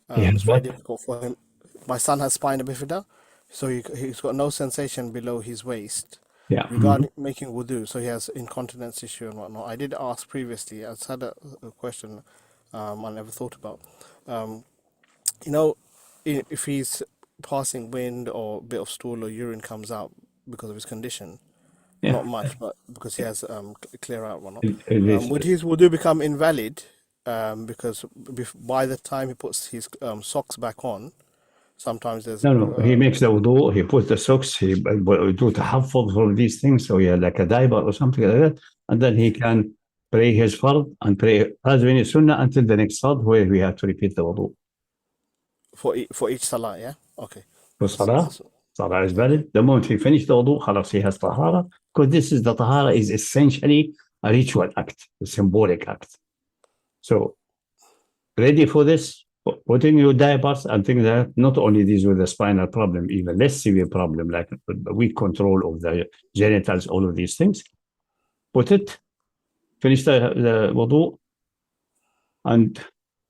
It's very difficult for him. My son has spina bifida, so he's got no sensation below his waist.
Yeah.
Regarding making wudu, so he has incontinence issue and whatnot. I did ask previously. I just had a question I never thought about. If he's passing wind or a bit of stool or urine comes out because of his condition, not much, but because he has clear out and whatnot, would his wudu become invalid? Because by the time he puts his socks back on, sometimes there's
he makes the wudu, he puts the socks, he do the hafal for these things, so he had like a diaper or something like that, and then he can pray his fard and pray Hazwini Sunnah until the next fard where we have to repeat the wudu.
For each salah, yeah? Okay.
For salah is valid. The moment he finished the wudu, khalas, he has tahara, because the tahara is essentially a ritual act, a symbolic act. So ready for this, putting new diapers and things like that, not only these with the spinal problem, even less severe problem, like weak control of the genitals, all of these things. Put it, finish the wudu, and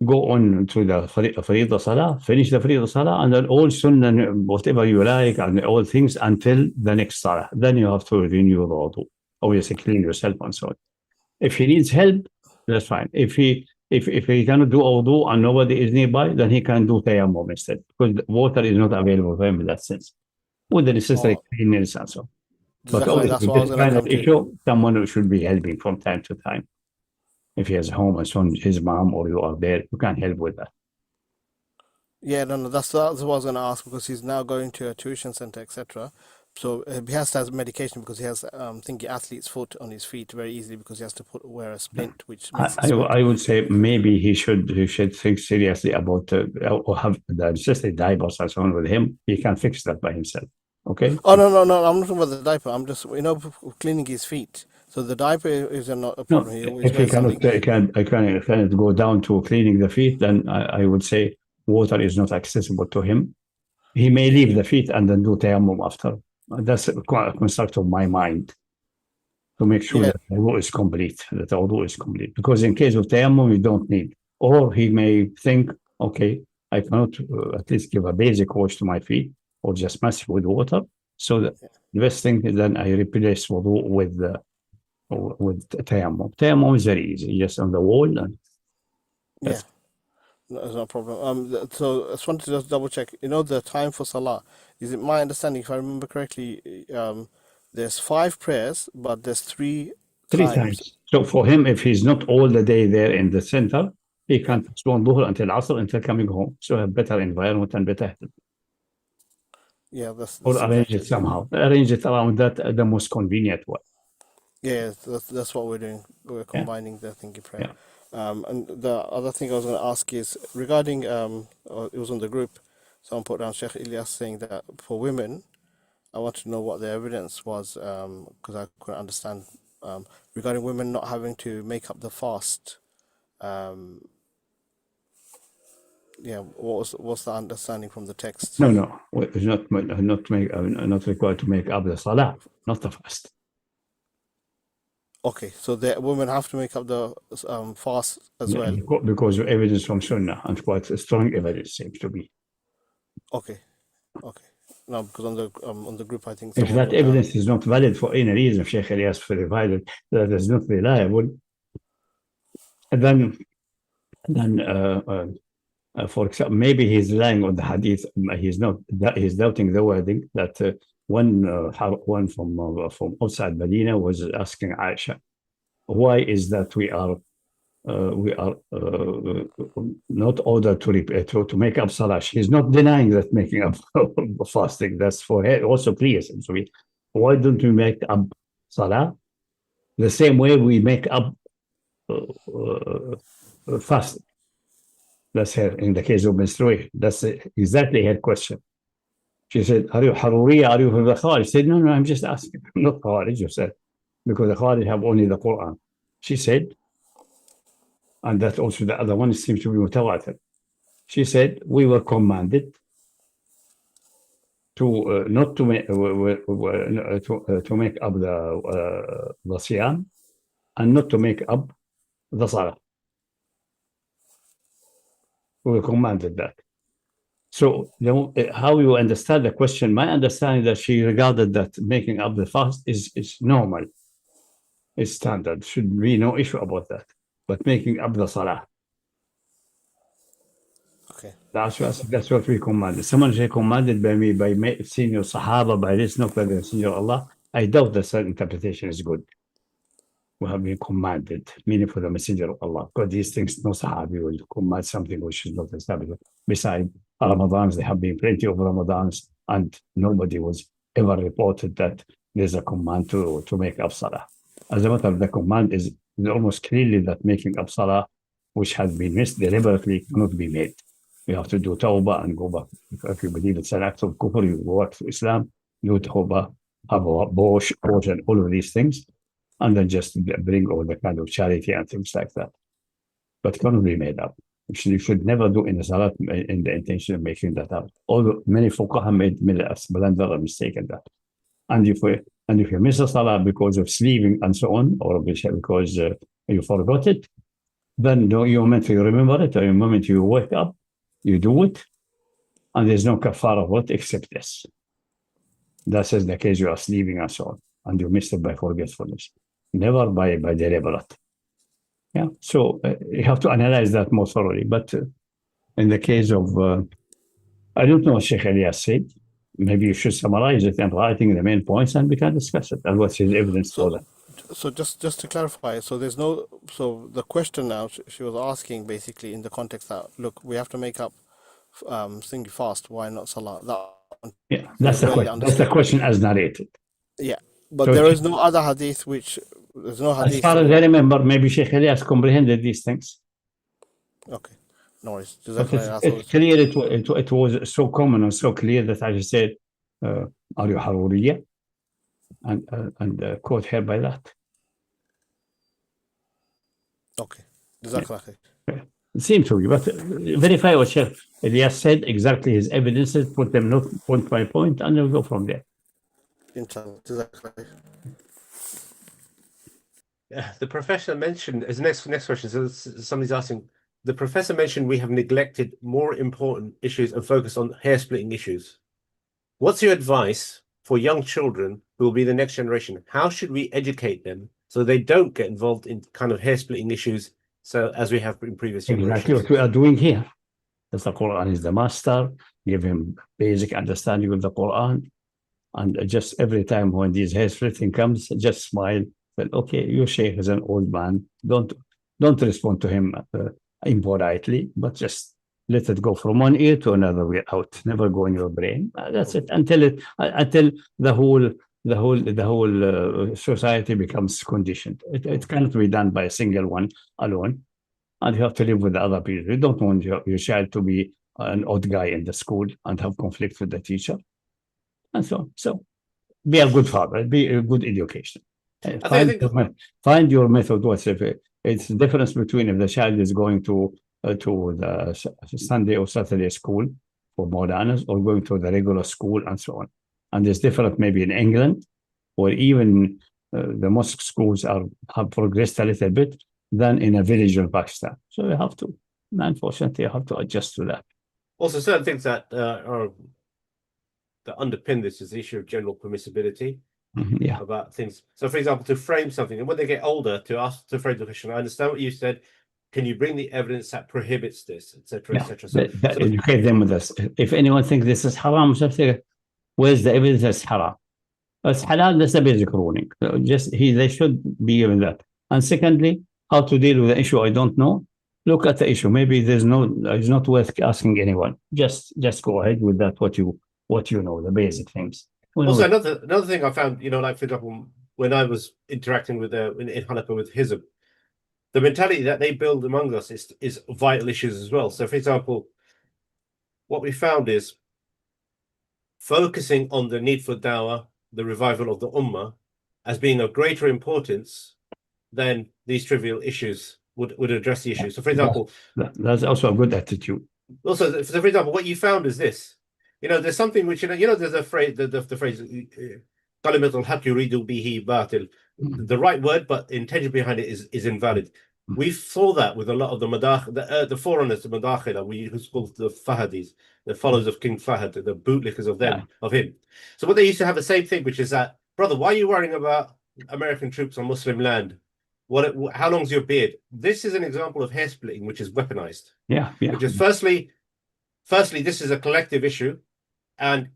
go on to the Faridah Salah, finish the Faridah Salah, and then all Sunnah, whatever you like, and all things until the next Salah. Then you have to renew the wudu. Obviously, clean yourself and so on. If he needs help, that's fine. If he cannot do wudu and nobody is nearby, then he can do tayammum instead, because water is not available for him in that sense, with the necessary cleanliness and so on. But obviously, this kind of issue, someone should be helping from time to time. If he has a home and so on, his mom or you are there, you can help with that.
Yeah, no, that's what I was going to ask, because he's now going to a tuition center, etc. So he has to have medication because he has, thinking athlete's foot on his feet very easily, because he has to wear a splint, which makes
I would say maybe he should think seriously about or have the necessary diapers and so on with him. He can fix that by himself. Okay.
Oh no, I'm not talking about the diaper. I'm just cleaning his feet. So the diaper is not a problem.
No, if he cannot go down to cleaning the feet, then I would say water is not accessible to him. He may leave the feet and then do tayammum after. That's a construct of my mind, to make sure that the wudu is complete, Because in case of tayammum, you don't need. Or he may think, okay, I cannot at least give a basic wash to my feet, or just mask with water. So the best thing is then I replace wudu with tayammum. Tayammum is very easy, just on the wall. And
yeah, that's no problem. So I just wanted to just double check. The time for Salah. Is it my understanding, if I remember correctly, there's 5 prayers, but there's 3 times.
So for him, if he's not all the day there in the center, he can postpone Dhuhr until Asr, until coming home. So a better environment and better.
Yeah, that's
or arrange it somehow. Arrange it around that, the most convenient way.
Yeah, that's what we're doing. We're combining the thinking prayer. And the other thing I was going to ask is regarding, it was on the group, someone put down Sheikh Ilyas saying that for women, I want to know what the evidence was, because I couldn't understand, regarding women not having to make up the fast. What's the understanding from the text?
No, it's not required to make up the salah, not the fast.
Okay, so the women have to make up the fast as well.
Because of evidence from Sunnah, and quite strong evidence seems to be.
Okay. No, because on the group, I think
if that evidence is not valid for any reason, Sheikh Ilyas provided that is not reliable, then for example, maybe he's relying on the hadith. He's doubting the wording that one from outside Medina was asking Aisha, why is that we are not ordered to make up salah? She's not denying that making up fasting. That's for her also clear. So why don't we make up salah the same way we make up fasting? That's her, in the case of menstruation. That's exactly her question. She said, are you Haruriya? Are you from the Khawarij? She said, no, I'm just asking. I'm not Khawarij, you said, because the Khawarij have only the Qur'an. She said, and that also the other one seems to be mutawatir. She said, we were commanded to not to make to make up the siyam, and not to make up the salah. We were commanded that. So how you understand the question? My understanding that she regarded that making up the fast is normal, it's standard. Should be no issue about that. But making up the salah,
okay,
that's what we commanded. Someone say commanded by me, by senior Sahaba, by this, not by the senior Allah. I doubt that certain interpretation is good. We have been commanded, meaning for the messenger of Allah. Because these things, no Sahabi will command something which is not established. Besides Ramadans, there have been plenty of Ramadans, and nobody was ever reported that there's a command to make up salah. As a matter of the command is almost clearly that making up salah, which has been missed deliberately, cannot be made. You have to do tawbah and go back. If you believe it's an act of kufr, you go back to Islam, do tawbah, have a wash, and all of these things, and then just bring all the kind of charity and things like that. But cannot be made up. which you should never do in the salat in the intention of making that up. Although many fuqaha made a blunder or mistake in that. And if you miss a salah because of sleeping and so on, or because you forgot it, then you moment you remember it, or the moment you wake up, you do it, and there's no kafara of what except this. That is the case you are sleeping and so on, and you missed it by forgetfulness, never by deliberate. Yeah, so you have to analyze that more thoroughly. But in the case of, I don't know what Sheikh Elias said. Maybe you should summarize it and writing the main points, and we can discuss it. And what's his evidence for that?
So just to clarify, so there's no, so the question now she was asking basically in the context that, look, we have to make up thingy fast. Why not salah?
Yeah, that's the question. That's the question as narrated.
Yeah, but
So
there is no other hadith which there's no hadith.
As far as I remember, maybe Sheikh Elias comprehended these things.
Okay, no worries.
But it's clear it was so common and so clear that I just said, are you Haruriya? And quote her by that.
Okay, Jazakallah.
It seems to be, but verify what Sheikh Elias said, exactly his evidences, put them note point by point, and we'll go from there.
Inshallah. Jazakallah.
The professor mentioned, as next question, so somebody's asking, the professor mentioned we have neglected more important issues and focused on hair-splitting issues. What's your advice for young children who will be the next generation? How should we educate them so they don't get involved in kind of hair-splitting issues, so as we have in previous generations?
Exactly what we are doing here. As the Quran is the master, give him basic understanding of the Quran, and just every time when this hair-splitting comes, just smile. Well, okay, your sheikh is an old man. Don't respond to him impolitely, but just let it go from one ear to another way out. Never go in your brain. That's it until the whole society becomes conditioned. It cannot be done by a single one alone, and you have to live with the other people. You don't want your child to be an odd guy in the school and have conflict with the teacher, and so on. So be a good father. Be a good education. Find your method. It's the difference between if the child is going to the Sunday or Saturday school for Molanas or going to the regular school and so on. And there's different maybe in England, or even the mosque schools have progressed a little bit than in a village in Pakistan. So you have to, unfortunately, you have to adjust to that.
Also, certain things that underpin this is the issue of general permissibility.
Yeah.
About things. So, for example, to frame something, and when they get older, to frame the question, I understand what you said. Can you bring the evidence that prohibits this, etc., etc.? So,
educate them with this. If anyone thinks this is haram, where's the evidence that's haram? It's halal. That's a basic ruling. So they should be given that. And secondly, how to deal with the issue? I don't know. Look at the issue. Maybe it's not worth asking anyone. Just go ahead with that. What you know, the basic things.
Also, another thing I found, like for example, when I was interacting with in Hanafa with Hizb, the mentality that they build among us is vital issues as well. So, for example, what we found is focusing on the need for dawah, the revival of the ummah, as being of greater importance than these trivial issues would address the issue. So, for example,
that's also a good attitude.
Also, so for example, what you found is this. There's something which there's a phrase, the phrase "kalimatul haqq yuridu bihi batil," the right word, but the intention behind it is invalid. We saw that with a lot of the foreigners, the Madakhila, who's called the Fahadis, the followers of King Fahad, the bootlickers of him. So what they used to have the same thing, which is that, brother, why are you worrying about American troops on Muslim land? How long's your beard? This is an example of hair splitting, which is weaponized.
Yeah.
Which is firstly, this is a collective issue, and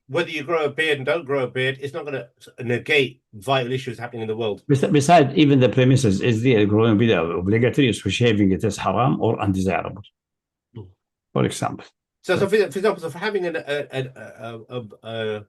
whether you grow a beard and don't grow a beard, it's not going to negate vital issues happening in the world.
Besides, even the premises, is the growing beard obligatory? Is shaving it is haram or undesirable? For example.
So for example, for having an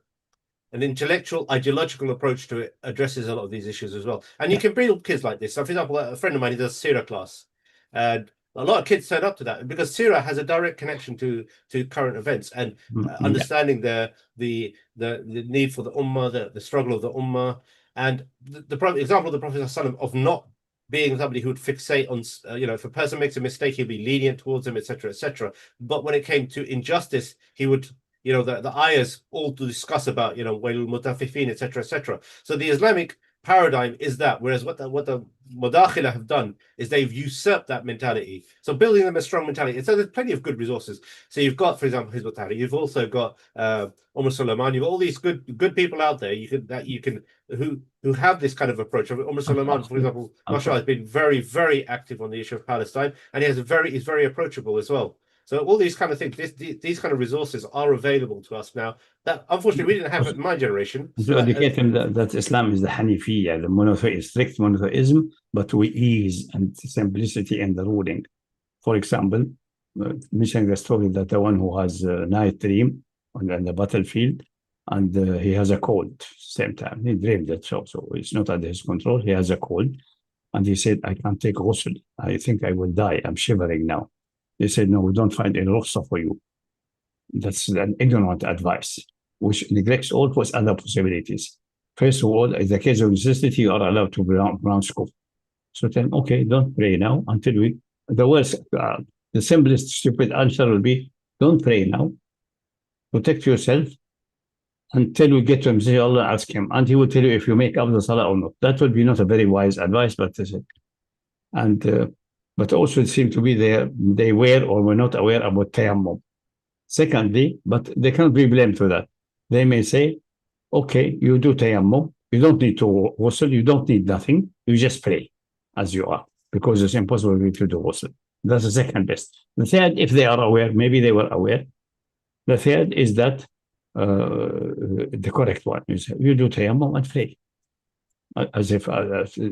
intellectual, ideological approach to it addresses a lot of these issues as well. And you can bring up kids like this. So, for example, a friend of mine, he does seerah class, and a lot of kids turn up to that because seerah has a direct connection to current events and understanding the need for the ummah, the struggle of the ummah, and the example of the Prophet ﷺ of not being somebody who would fixate on, if a person makes a mistake, he'll be lenient towards them, etc., etc. But when it came to injustice, he would, the ayahs all to discuss about, wailul mutaffifin, etc., etc. So the Islamic paradigm is that, whereas what the Mudakhila have done is they've usurped that mentality. So building them a strong mentality. So there's plenty of good resources. So you've got, for example, Hizb ut-Tahrir. You've also got Sulaiman. You've got all these good people out there. Who have this kind of approach. Sulaiman, for example, mashallah, has been very, very active on the issue of Palestine, and he's very approachable as well. So all these kind of things, these kind of resources are available to us now that unfortunately we didn't have in my generation.
To educate him that Islam is the Hanifiyya, the monotheism, strict monotheism, but with ease and simplicity in the ruling. For example, mentioning the story that the one who has a night dream on the battlefield, and he has a cold same time. He dreamed that so it's not under his control. He has a cold, and he said, "I can't take ghusl. I think I will die. I'm shivering now." They said, "No, we don't find any rukhsah for you." That's an ignorant advice, which neglects all other possibilities. First of all, in the case of necessity, you are allowed to brown scope. So then, okay, don't pray now until the simplest stupid answer will be, don't pray now. Protect yourself until we get to him. Say, Allah, ask him, and he will tell you if you make up the salah or not. That would be not a very wise advice, but but also it seemed to be they were or were not aware about tayammum. Secondly, but they can't be blamed for that. They may say, okay, you do tayammum, you don't need to ghusl, you don't need nothing, you just pray as you are, because it's impossible for you to do ghusl. That's the second best. The third, if they are aware, maybe they were aware. The third is that the correct one is you do tayammum and pray. As if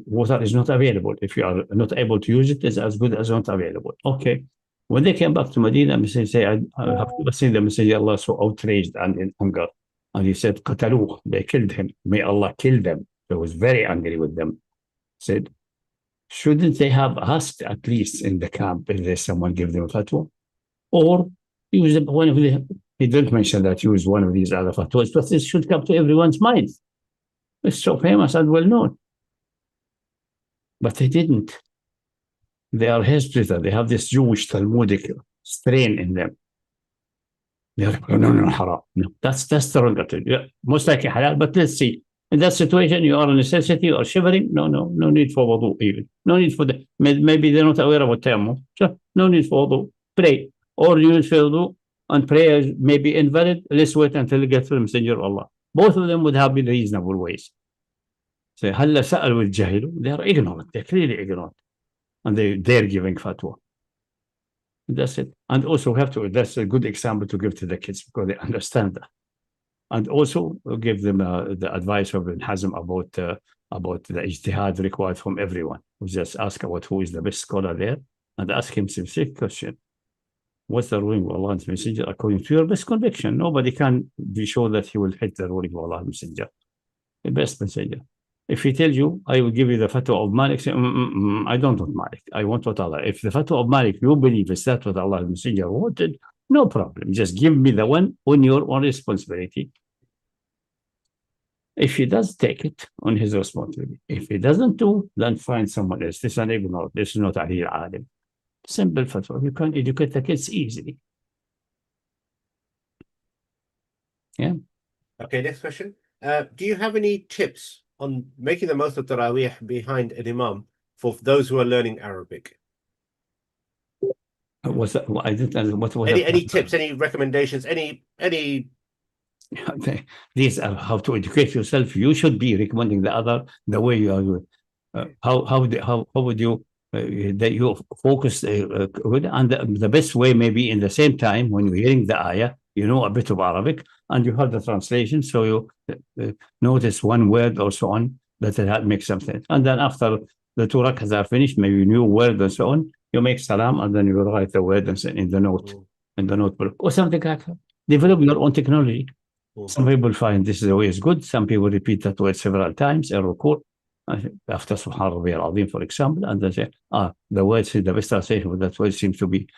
water is not available. If you are not able to use it, it's as good as not available. Okay. When they came back to Medina, Messenger say, I have never seen the Messenger of Allah so outraged and in anger. And he said, Qataluh, they killed him. May Allah kill them. He was very angry with them. Said, shouldn't they have asked at least in the camp if there's someone give them a fatwa? Or use one of the, he didn't mention that use one of these other fatwas, but this should come to everyone's mind. It's so famous and well known. But they didn't. They are Hezbollah. They have this Jewish Talmudic strain in them. They're like, no, haram. No, that's derogatory. Yeah, most likely halal, but let's see. In that situation, you are a necessity, you are shivering. No need for wudu even. No need for the, maybe they're not aware of what tayammum. So no need for wudu. Pray. Or you need for wudu and prayer may be invalid. Let's wait until you get to the Messenger of Allah. Both of them would have been reasonable ways. So, هلا سألوا الجاهل, they are ignorant, they're clearly ignorant. And they're giving fatwa. That's it. And also we have to, that's a good example to give to the kids because they understand that. And also give them the advice of Ibn Hazm about the ijtihad required from everyone. We just ask about who is the best scholar there and ask him specific question. What's the ruling of Allah and His Messenger according to your best conviction? Nobody can be sure that he will hit the ruling of Allah and Messenger. The best messenger. If he tells you, I will give you the fatwa of Malik, say, I don't want Malik. I want what Allah. If the fatwa of Malik, you believe is that what Allah and Messenger wanted, no problem. Just give me the one on your own responsibility. If he does, take it on his responsibility. If he doesn't do, then find someone else. This is an ignore. This is not Ali Alim. Simple fatwa. You can educate the kids easily. Yeah.
Okay, next question. Do you have any tips on making the most of tarawih behind an imam for those who are learning Arabic?
Was that? I didn't. What was
any tips? Any recommendations? Any?
These are how to educate yourself. You should be recommending the way you are doing. How would you that you focus and the best way maybe in the same time when you're hearing the ayah, you know a bit of Arabic and you have the translation, so you notice one word or so on that makes some sense. And then after the 2 rakahs are finished, maybe a new word and so on, you make salam and then you write the word in the notebook or something like that. Develop your own technology. Some people find this way is good. Some people repeat that word several times in ruku' after Subhan Rabbi al-Azim, for example, and they say, the word, the best translation for that word seems to be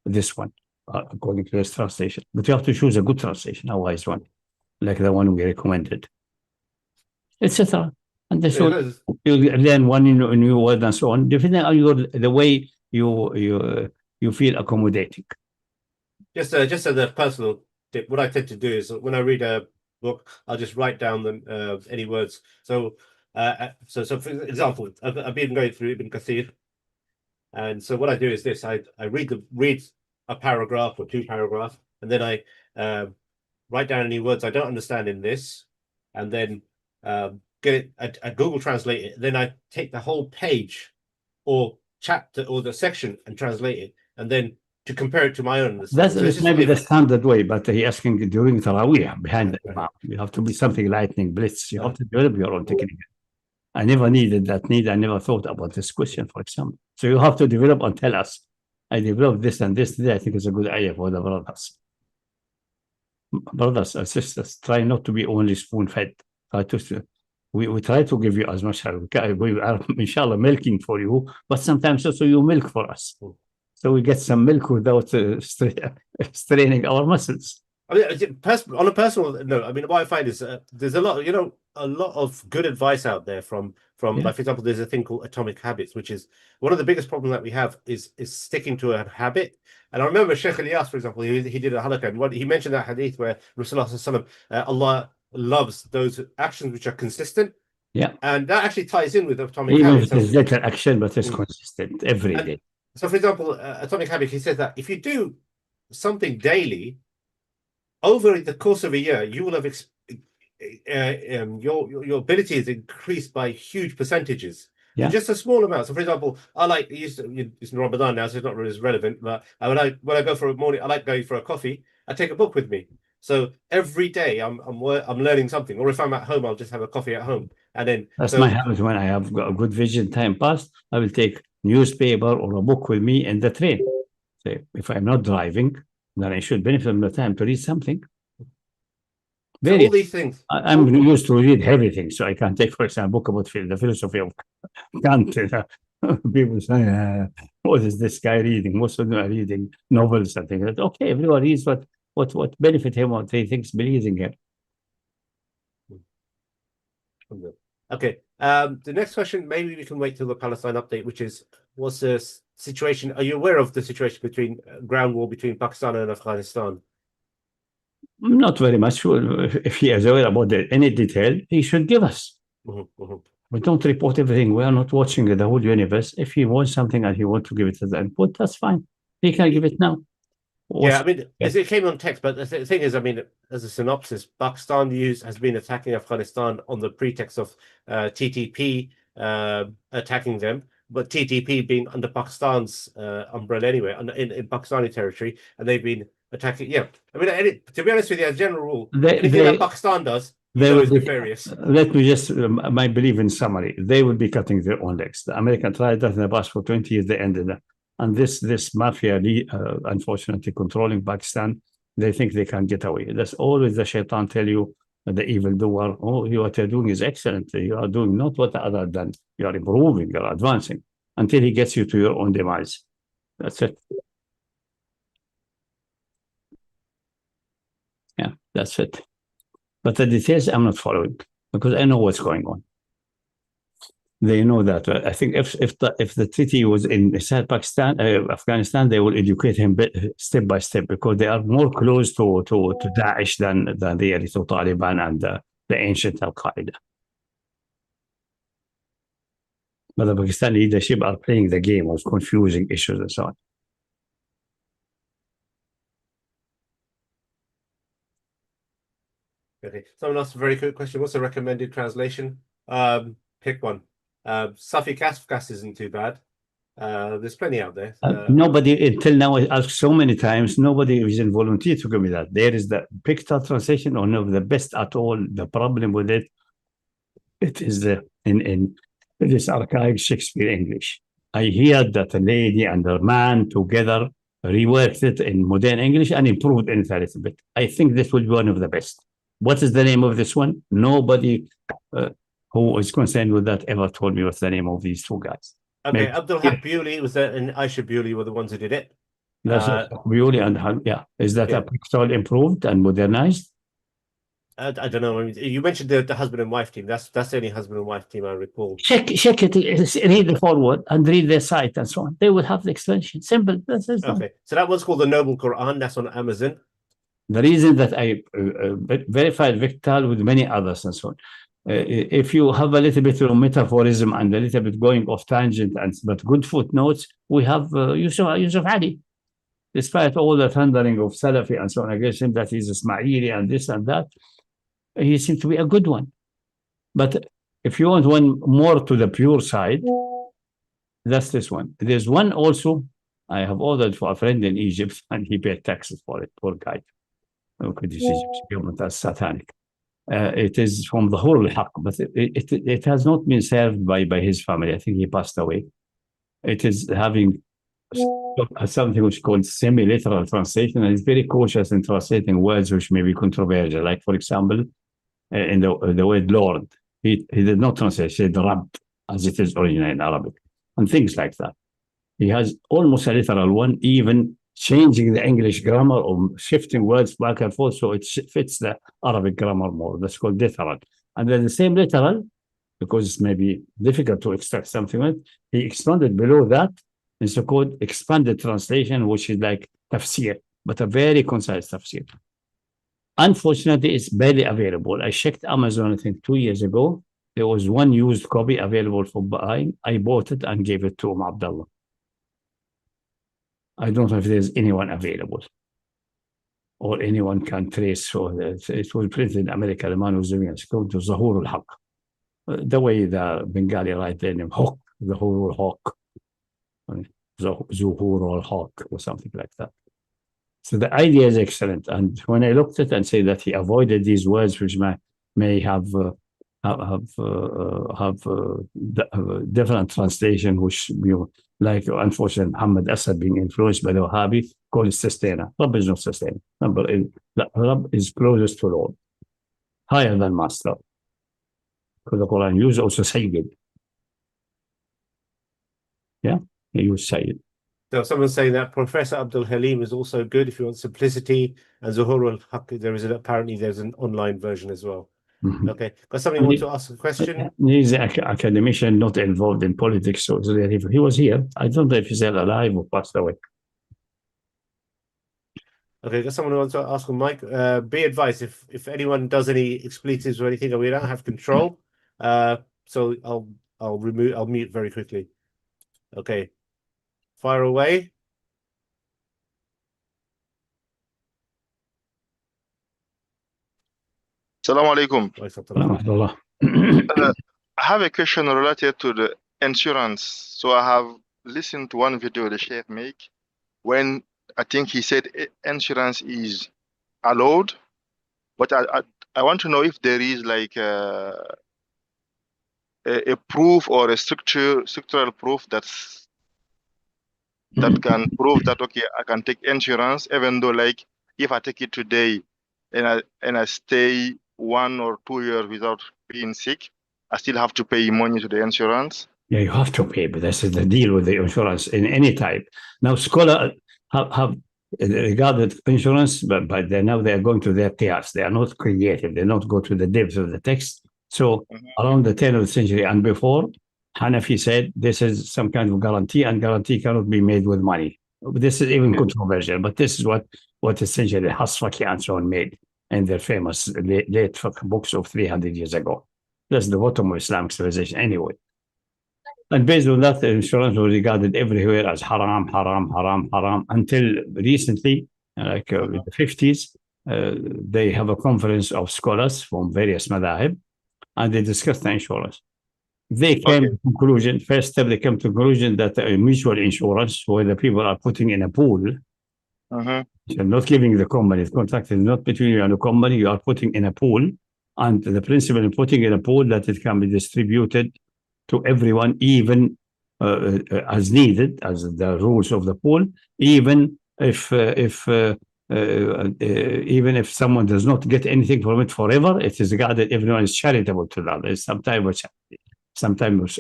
this one, according to this translation. But you have to choose a good translation, a wise one, like the one we recommended, etc. And this
Yeah,
will,
that's-
you learn one new word and so on, depending on the way you feel accommodating.
just as a personal tip, what I tend to do is when I read a book, I'll just write down any words. So, so for example, I've been going through Ibn Kathir, and so what I do is this: I read a paragraph or two paragraphs, and then I write down any words I don't understand in this, and then get it. I Google Translate it. Then I take the whole page or chapter or the section and translate it, and then to compare it to my own understanding. So it's
That's
just
maybe the
if-
standard way, but he asking during tarawih behind the
Right.
imam. You have to be something lightning blitz. You have
Right.
to develop your own technique. I never needed that need. I never thought about this question, for example. So you have to develop and tell us. I developed this and this today. I think it's a good idea for the brothers. Brothers and sisters, try not to be only spoon-fed. Try to, we try to give you as much as we can. We are, inshallah, milking for you, but sometimes also you milk for us. So we get some milk without straining our muscles.
I mean, on a personal note, I mean, what I find is there's a lot, a lot of good advice out there from
Yeah.
like, for example, there's a thing called atomic habits, which is one of the biggest problems that we have is sticking to a habit. And I remember Sheikh Ilyas, for example, he did a halakha, and he mentioned that hadith where Rasulullah Allah loves those actions which are consistent.
Yeah.
And that actually ties in with atomic
Even
habits.
if it is little action, but it's
Mm.
consistent every
And-
day.
So, for example, atomic habit, he says that if you do something daily, over the course of a year, you will have your ability is increased by huge percentages.
Yeah.
In just a small amount. So, for example, it's in Ramadan now, so it's not really as relevant. But when I go for a morning, I like going for a coffee. I take a book with me. So every day I'm learning something. Or if I'm at home, I'll just have a coffee at home, and then
That's my habit. When I have got a good vision time passed, I will take newspaper or a book with me in the train. So if I'm not driving, then I should benefit from the time to read something.
So all these things.
I'm used to read heavy things, so I can take, for example, a book about the philosophy of Kant. People say, what is this guy reading? Most of them are reading novels and things like that. Okay, everyone reads what benefit him, what he thinks believes in him.
Okay. The next question, maybe we can wait till the Palestine update, which is, what's the situation? Are you aware of the situation between ground war between Pakistan and Afghanistan?
Not very much. If he is aware about any detail, he should give us. We don't report everything. We are not watching the whole universe. If he wants something and he wants to give it as input, that's fine. He can give it now.
Yeah, I mean, it came on text, but the thing is, I mean, as a synopsis, Pakistan has been attacking Afghanistan on the pretext of TTP attacking them, but TTP being under Pakistan's umbrella anyway, in Pakistani territory, and they've been attacking. Yeah, I mean, to be honest with you, as a general rule, anything that Pakistan does, is nefarious.
Let me just, my belief in summary, they will be cutting their own legs. The American tried that in the past for 20 years, they ended that. And this mafia, unfortunately, controlling Pakistan, they think they can get away. That's always the shaitan tell you, the evildoer, oh, what you're doing is excellent. You are doing not what other than you are improving, you're advancing, until he gets you to your own demise. That's it. Yeah, that's it. But the details I'm not following because I know what's going on. They know that. I think if the treaty was in Pakistan, Afghanistan, they will educate him step by step because they are more close to Daesh than they are to Taliban and the ancient Al Qaeda. But the Pakistani leadership are playing the game of confusing issues and so on.
Okay, someone asked a very quick question. What's the recommended translation? Pick one. Safi Kafkas isn't too bad. There's plenty out there.
Nobody until now, I asked so many times, nobody is volunteered to give me that. There is the Picture translation or no, the best at all. The problem with it is in this archaic Shakespeare English. I hear that a lady and a man together reworked it in modern English and improved it a little bit. I think this will be one of the best. What is the name of this one? Nobody who is concerned with that ever told me what's the name of these two guys.
Okay, maybe. Abdul Haq Bewley and Aisha Bewley were the ones who did it.
That's Bewley and yeah. Is that a picture improved and modernized?
I don't know. I mean, you mentioned the husband and wife team. That's the only husband and wife team I recall.
Check it, read the forward and read their site and so on. They will have the explanation. Simple. That's it.
Okay, so that one's called the Noble Quran. That's on Amazon.
The reason that I verified Victal with many others and so on. If you have a little bit of metaphorism and a little bit going off tangent, but good footnotes, we have Yusuf Ali. Despite all the thundering of Salafi and so on against him, that he's Ismaili and this and that, he seems to be a good one. But if you want one more to the pure side, that's this one. There's one also I have ordered for a friend in Egypt, and he paid taxes for it. Poor guy. This government as satanic. It is from the whole haq, but it has not been served by his family. I think he passed away. It is having something which is called semi-literal translation, and it's very cautious in translating words which may be controversial. Like, for example, in the word Lord, he did not translate, he said Rabb, as it is original in Arabic, and things like that. He has almost a literal one, even changing the English grammar or shifting words back and forth so it fits the Arabic grammar more. That's called literal. And then the same literal, because it's maybe difficult to extract something with, he expanded below that in so-called expanded translation, which is like tafsir, but a very concise tafsir. Unfortunately, it's barely available. I checked Amazon, I think 2 years ago. There was one used copy available for buying. I bought it and gave it to Abdullah. I don't know if there's anyone available or anyone can trace. So it was printed in America. The man was doing it. It's called Zahur al-Haq. The way the Bengali write their name, Hawk, Zahur al-Haq, Zuhur al-Haq, or something like that. So the idea is excellent. And when I looked at it and say that he avoided these words which may have different translation, which like unfortunately Muhammad Asad being influenced by the Wahhabi, called it sustainer. Rabb is not sustainer. Rabb is closest to Lord, higher than master. Because the Quran uses also Sayyid. Yeah, he used Sayyid.
So someone's saying that Professor Abdul Halim is also good if you want simplicity, and Zuhur al-Haq, apparently there's an online version as well.
Mm-hmm.
Okay, got somebody want to ask a question?
He's an academician, not involved in politics. So he was here. I don't know if he's alive or passed away.
Okay, got someone who wants to ask a mic. Be advised if anyone does any expletives or anything, we don't have control. So I'll mute very quickly. Okay, fire away.
Assalamu alaikum. I have a question related to the insurance. So I have listened to one video the Sheikh make when I think he said insurance is allowed, but I want to know if there is like a proof or a structural proof that can prove that, okay, I can take insurance even though, like, if I take it today and I stay 1 or 2 years without being sick, I still have to pay money to the insurance.
Yeah, you have to pay, but that's the deal with the insurance in any type. Now, scholars have regarded insurance, but now they are going to their chaos. They are not creative. They don't go to the depth of the text. So around the 10th century and before, Hanafi said this is some kind of guarantee, and guarantee cannot be made with money. This is even controversial, but this is what essentially Hasfaki and so on made in their famous late books of 300 years ago. That's the bottom of Islamic civilization anyway. And based on that, the insurance was regarded everywhere as haram, haram, haram, haram, until recently, like in the 50s, they have a conference of scholars from various madhahib, and they discussed the insurance. They came to conclusion, first step, they came to conclusion that mutual insurance, where the people are putting in a pool, so not giving the company, the contract is not between you and the company, you are putting in a pool, and the principle in putting in a pool that it can be distributed to everyone, even as needed, as the rules of the pool, even if someone does not get anything from it forever, it is regarded everyone is charitable to the other. It's some type of charity, sometimes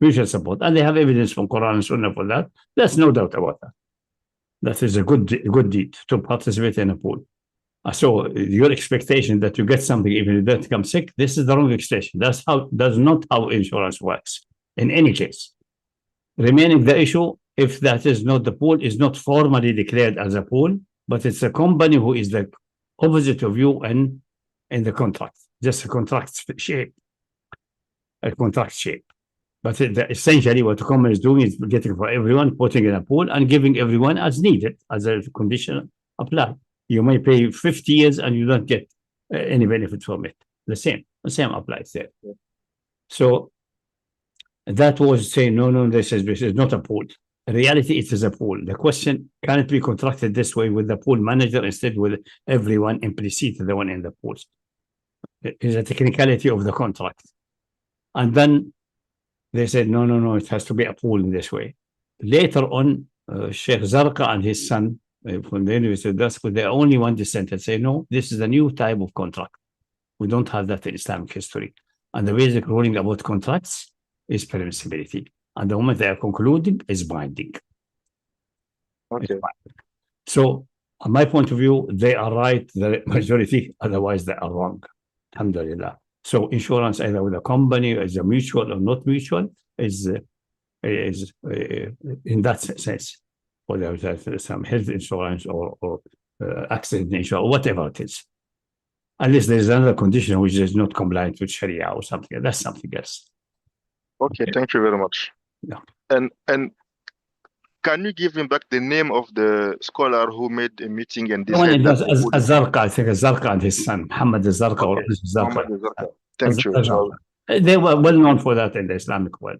mutual support, and they have evidence from Quran and Sunnah for that. There's no doubt about that. That is a good deed to participate in a pool. So your expectation that you get something even if you don't come sick, this is the wrong expectation. That's not how insurance works in any case. Remaining the issue, if that is not the pool, is not formally declared as a pool, but it's a company who is the opposite of you in the contract, just a contract shape. But essentially what the company is doing is getting for everyone, putting in a pool and giving everyone as needed, as a condition apply. You may pay 50 years and you don't get any benefit from it. The same applies there. So that was saying, no, this is not a pool. In reality, it is a pool. The question, can it be contracted this way with the pool manager instead with everyone implicit, the one in the pool? It is a technicality of the contract. And then they said, no, it has to be a pool in this way. Later on, Sheikh Zarqa and his son from the University of Damascus, they're only one dissent and say, no, this is a new type of contract. We don't have that in Islamic history. And the basic ruling about contracts is permissibility. And the moment they are concluding is binding.
Okay.
So, on my point of view, they are right, the majority, otherwise they are wrong. Alhamdulillah. So insurance, either with a company, as a mutual or not mutual, is in that sense, whether it's some health insurance or accident insurance, or whatever it is. Unless there's another condition which is not compliant with Sharia or something, that's something else.
Okay, thank you very much.
Yeah.
And can you give me back the name of the scholar who made a meeting and
One
decided
is Zarqa, I think Zarqa and his son, Muhammad Zarqa, or Zarqa.
Muhammad Zarqa. Thank you.
They were well known for that in the Islamic world.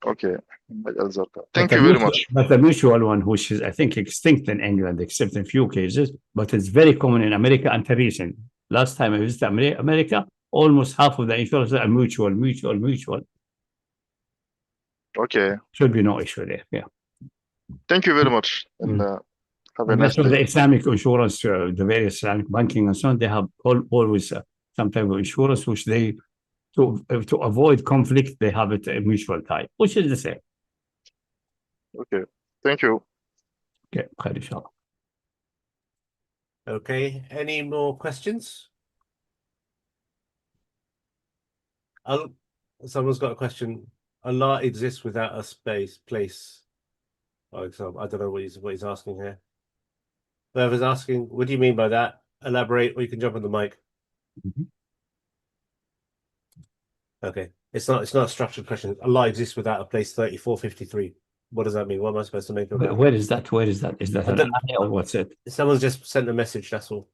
Okay, Zarqa. Thank you very much.
But the mutual one, which is, I think, extinct in England, except in few cases, but it's very common in America until recent. Last time I visited America, almost half of the insurance are mutual.
Okay.
Should be no issue there. Yeah.
Thank you very much. And have a nice
day. The Islamic insurance, the various Islamic banking and so on, they have always some type of insurance which they, to avoid conflict, they have it a mutual type, which is the same.
Okay. Thank you.
Okay. Inshallah.
Okay. Any more questions? Someone's got a question. Allah exists without a place. For example, I don't know what he's asking here. Whoever's asking, what do you mean by that? Elaborate, or you can jump on the mic.
Mm-hmm.
Okay, it's not a structured question. Allah exists without a place. 3453. What does that mean? What am I supposed to make of that?
Where is that? Is that an ayah or what's it?
Someone's just sent a message. That's all.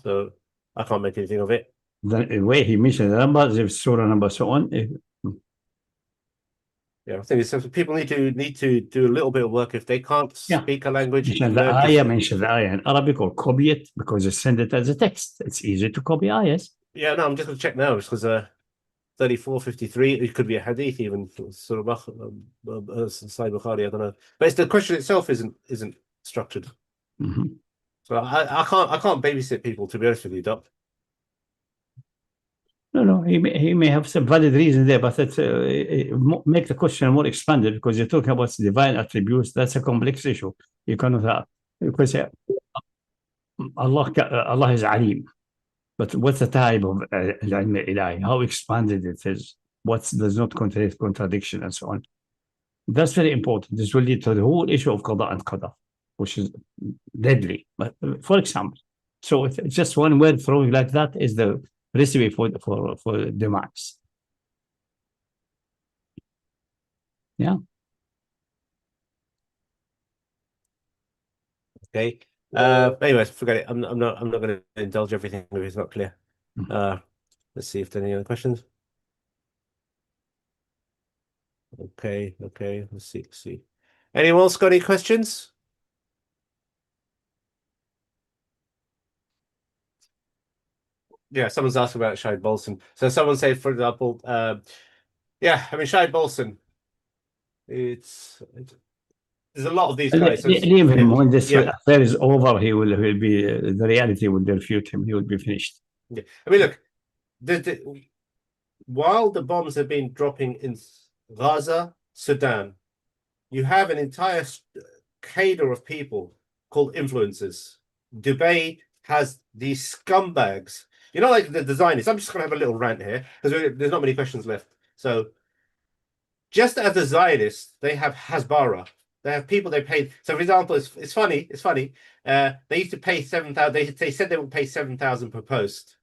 So I can't make anything of it.
The way he mentioned the numbers, if surah number so on.
Yeah, I think it's people need to do a little bit of work if they can't speak a language.
Mention the ayah in Arabic or copy it because they send it as a text. It's easy to copy ayahs.
Yeah, no, I'm just going to check now because 3453, it could be a hadith even, Surah Sahih Bukhari, I don't know. But the question itself isn't structured.
Mm-hmm.
So I can't babysit people, to be honest with you, Doc.
No, he may have some valid reason there, but it's make the question more expanded because you're talking about divine attributes. That's a complex issue. You cannot because Allah is Alim, but what's the type of ilahi? How expanded it is? What does not contain contradiction and so on? That's very important. This will lead to the whole issue of qada and qadar, which is deadly. But for example, so it's just one word throwing like that is the recipe for demise. Yeah.
Okay. Anyways, forget it. I'm not going to indulge everything if it's not clear. Let's see if there are any other questions. Okay. Let's see. Anyone else got any questions? Yeah, someone's asking about Shahid Bolson. So someone said, for example, Shahid Bolson. There's a lot of these guys.
Leave him when this affair is over. He will be the reality will refute him. He will be finished.
Yeah, I mean, look, while the bombs have been dropping in Gaza, Sudan, you have an entire cadre of people called influencers. Dubai, has these scumbags, you know, like the designers. I'm just going to have a little rant here because there's not many questions left. So just as the Zionists, they have Hasbara. They have people they paid. So, for example, it's funny. They used to pay 7,000. They said they would pay 7,000 per post,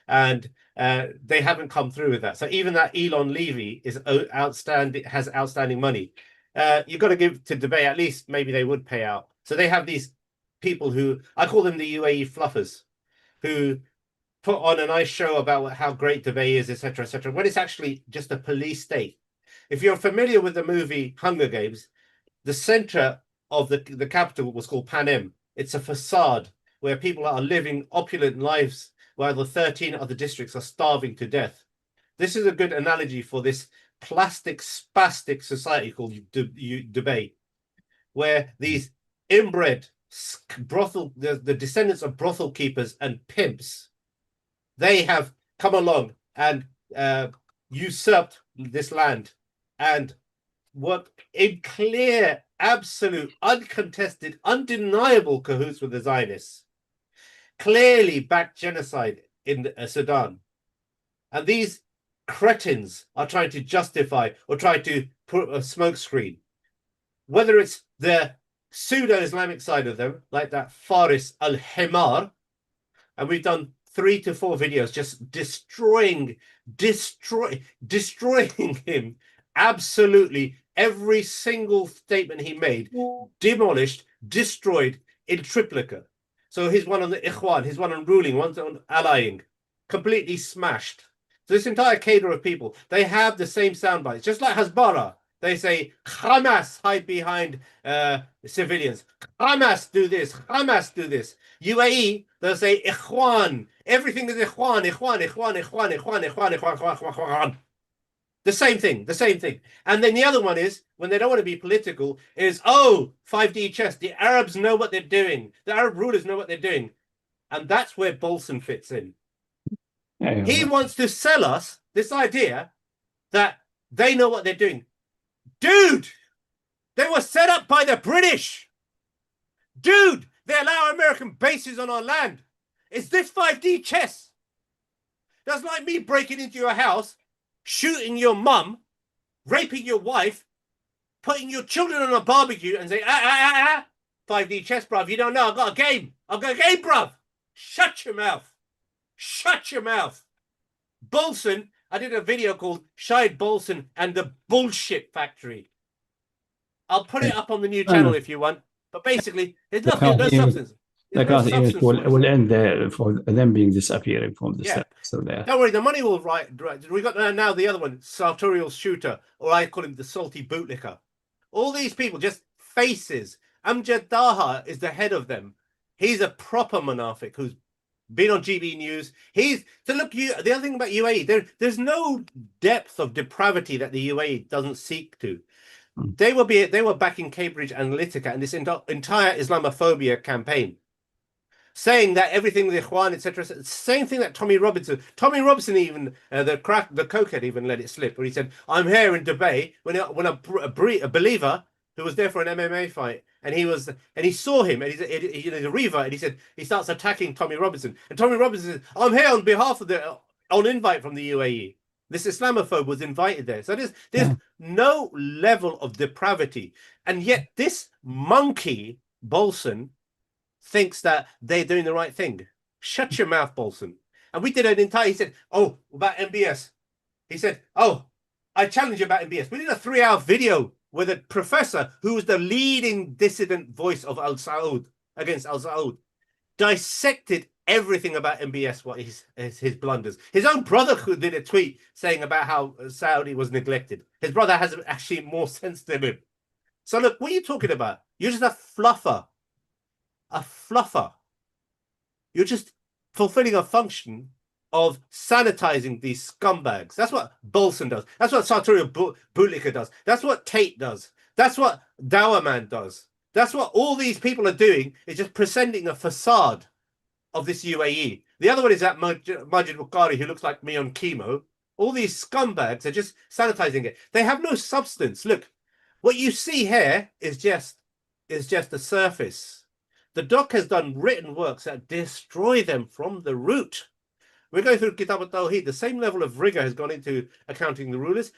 and they haven't come through with that. So even that Elon Levy is outstanding, has outstanding money. You've got to give to Dubai at least. Maybe they would pay out. So they have these people who I call them the UAE fluffers, who put on a nice show about how great Dubai is, etc., etc. When it's actually just a police state. If you're familiar with the movie Hunger Games, the center of the capital was called Panem. It's a facade where people are living opulent lives while the 13 other districts are starving to death. This is a good analogy for this plastic, spastic society called Dubai, where these inbred brothel, the descendants of brothel keepers and pimps, they have come along and usurped this land and what in clear, absolute, uncontested, undeniable cahoots with the Zionists, clearly backed genocide in Sudan. And these cretins are trying to justify or try to put a smokescreen. Whether it's the pseudo-Islamic side of them, like that Faris al-Himar, and we've done 3 to 4 videos just destroying him. Absolutely every single statement he made, demolished, destroyed in triplicate. So here's one on the Ikhwan, here's one on ruling, one's on allying, completely smashed. So this entire cadre of people, they have the same sound bites, just like Hasbara. They say Hamas hide behind civilians. Hamas do this. Hamas do this. UAE, they'll say Ikhwan. Everything is Ikhwan, Ikhwan, Ikhwan, Ikhwan, Ikhwan, Ikhwan, Ikhwan, Ikhwan, Ikhwan. The same thing, the same thing. And then the other one is, when they don't want to be political, is, oh, 5D chess. The Arabs know what they're doing. The Arab rulers know what they're doing. And that's where Bolson fits in.
Yeah,
He wants to sell us this idea that they know what they're doing. Dude, they were set up by the British. Dude, they allow American bases on our land. Is this 5D chess? That's like me breaking into your house, shooting your mum, raping your wife, putting your children on a barbecue and say, 5D chess, bruv. You don't know. I've got a game. I've got a game, bruv. Shut your mouth. Shut your mouth. Bolson, I did a video called Shahid Bolson and the Bullshit Factory. I'll put it up on the new channel if you want. But basically, there's nothing, no substance.
Will end there for them being disappearing from the set. So there.
Don't worry, the money will right. We got now the other one, sartorial shooter, or I call him the salty bootlicker. All these people, just faces. Amjad Daha is the head of them. He's a proper Munafiq who's been on GB News. The other thing about UAE, there's no depth of depravity that the UAE doesn't seek to. They were backing Cambridge Analytica and this entire Islamophobia campaign, saying that everything with Ikhwan, etc. Same thing that Tommy Robinson even the cokehead even let it slip, where he said, "I'm here in Dubai when a believer who was there for an MMA fight, and he saw him, and he's a revert, and he starts attacking Tommy Robinson, and Tommy Robinson says, I'm here on behalf of on invite from the UAE. This Islamophobe was invited there. So there's no level of depravity, and yet this monkey Bolson thinks that they're doing the right thing. Shut your mouth, Bolson. And we did an entire. He said, "Oh, about MBS." He said, "Oh, I challenge you about MBS." We did a 3-hour video with a professor who was the leading dissident voice of Al Saud against Al Saud, dissected everything about MBS, what his blunders. His own brother did a tweet saying about how Saudi was neglected. His brother has actually more sense than him. So look, what are you talking about? You're just a fluffer. A fluffer. You're just fulfilling a function of sanitizing these scumbags. That's what Bolson does. That's what Sartorial Bootlicker does. That's what Tate does. That's what Dowerman does. That's what all these people are doing, is just presenting a facade of this UAE. The other one is that Majid Bukhari, who looks like me on chemo. All these scumbags are just sanitizing it. They have no substance. Look, what you see here is just the surface. The doc has done written works that destroy them from the root. We're going through Kitab Tawheed. The same level of rigor has gone into accounting the rulers,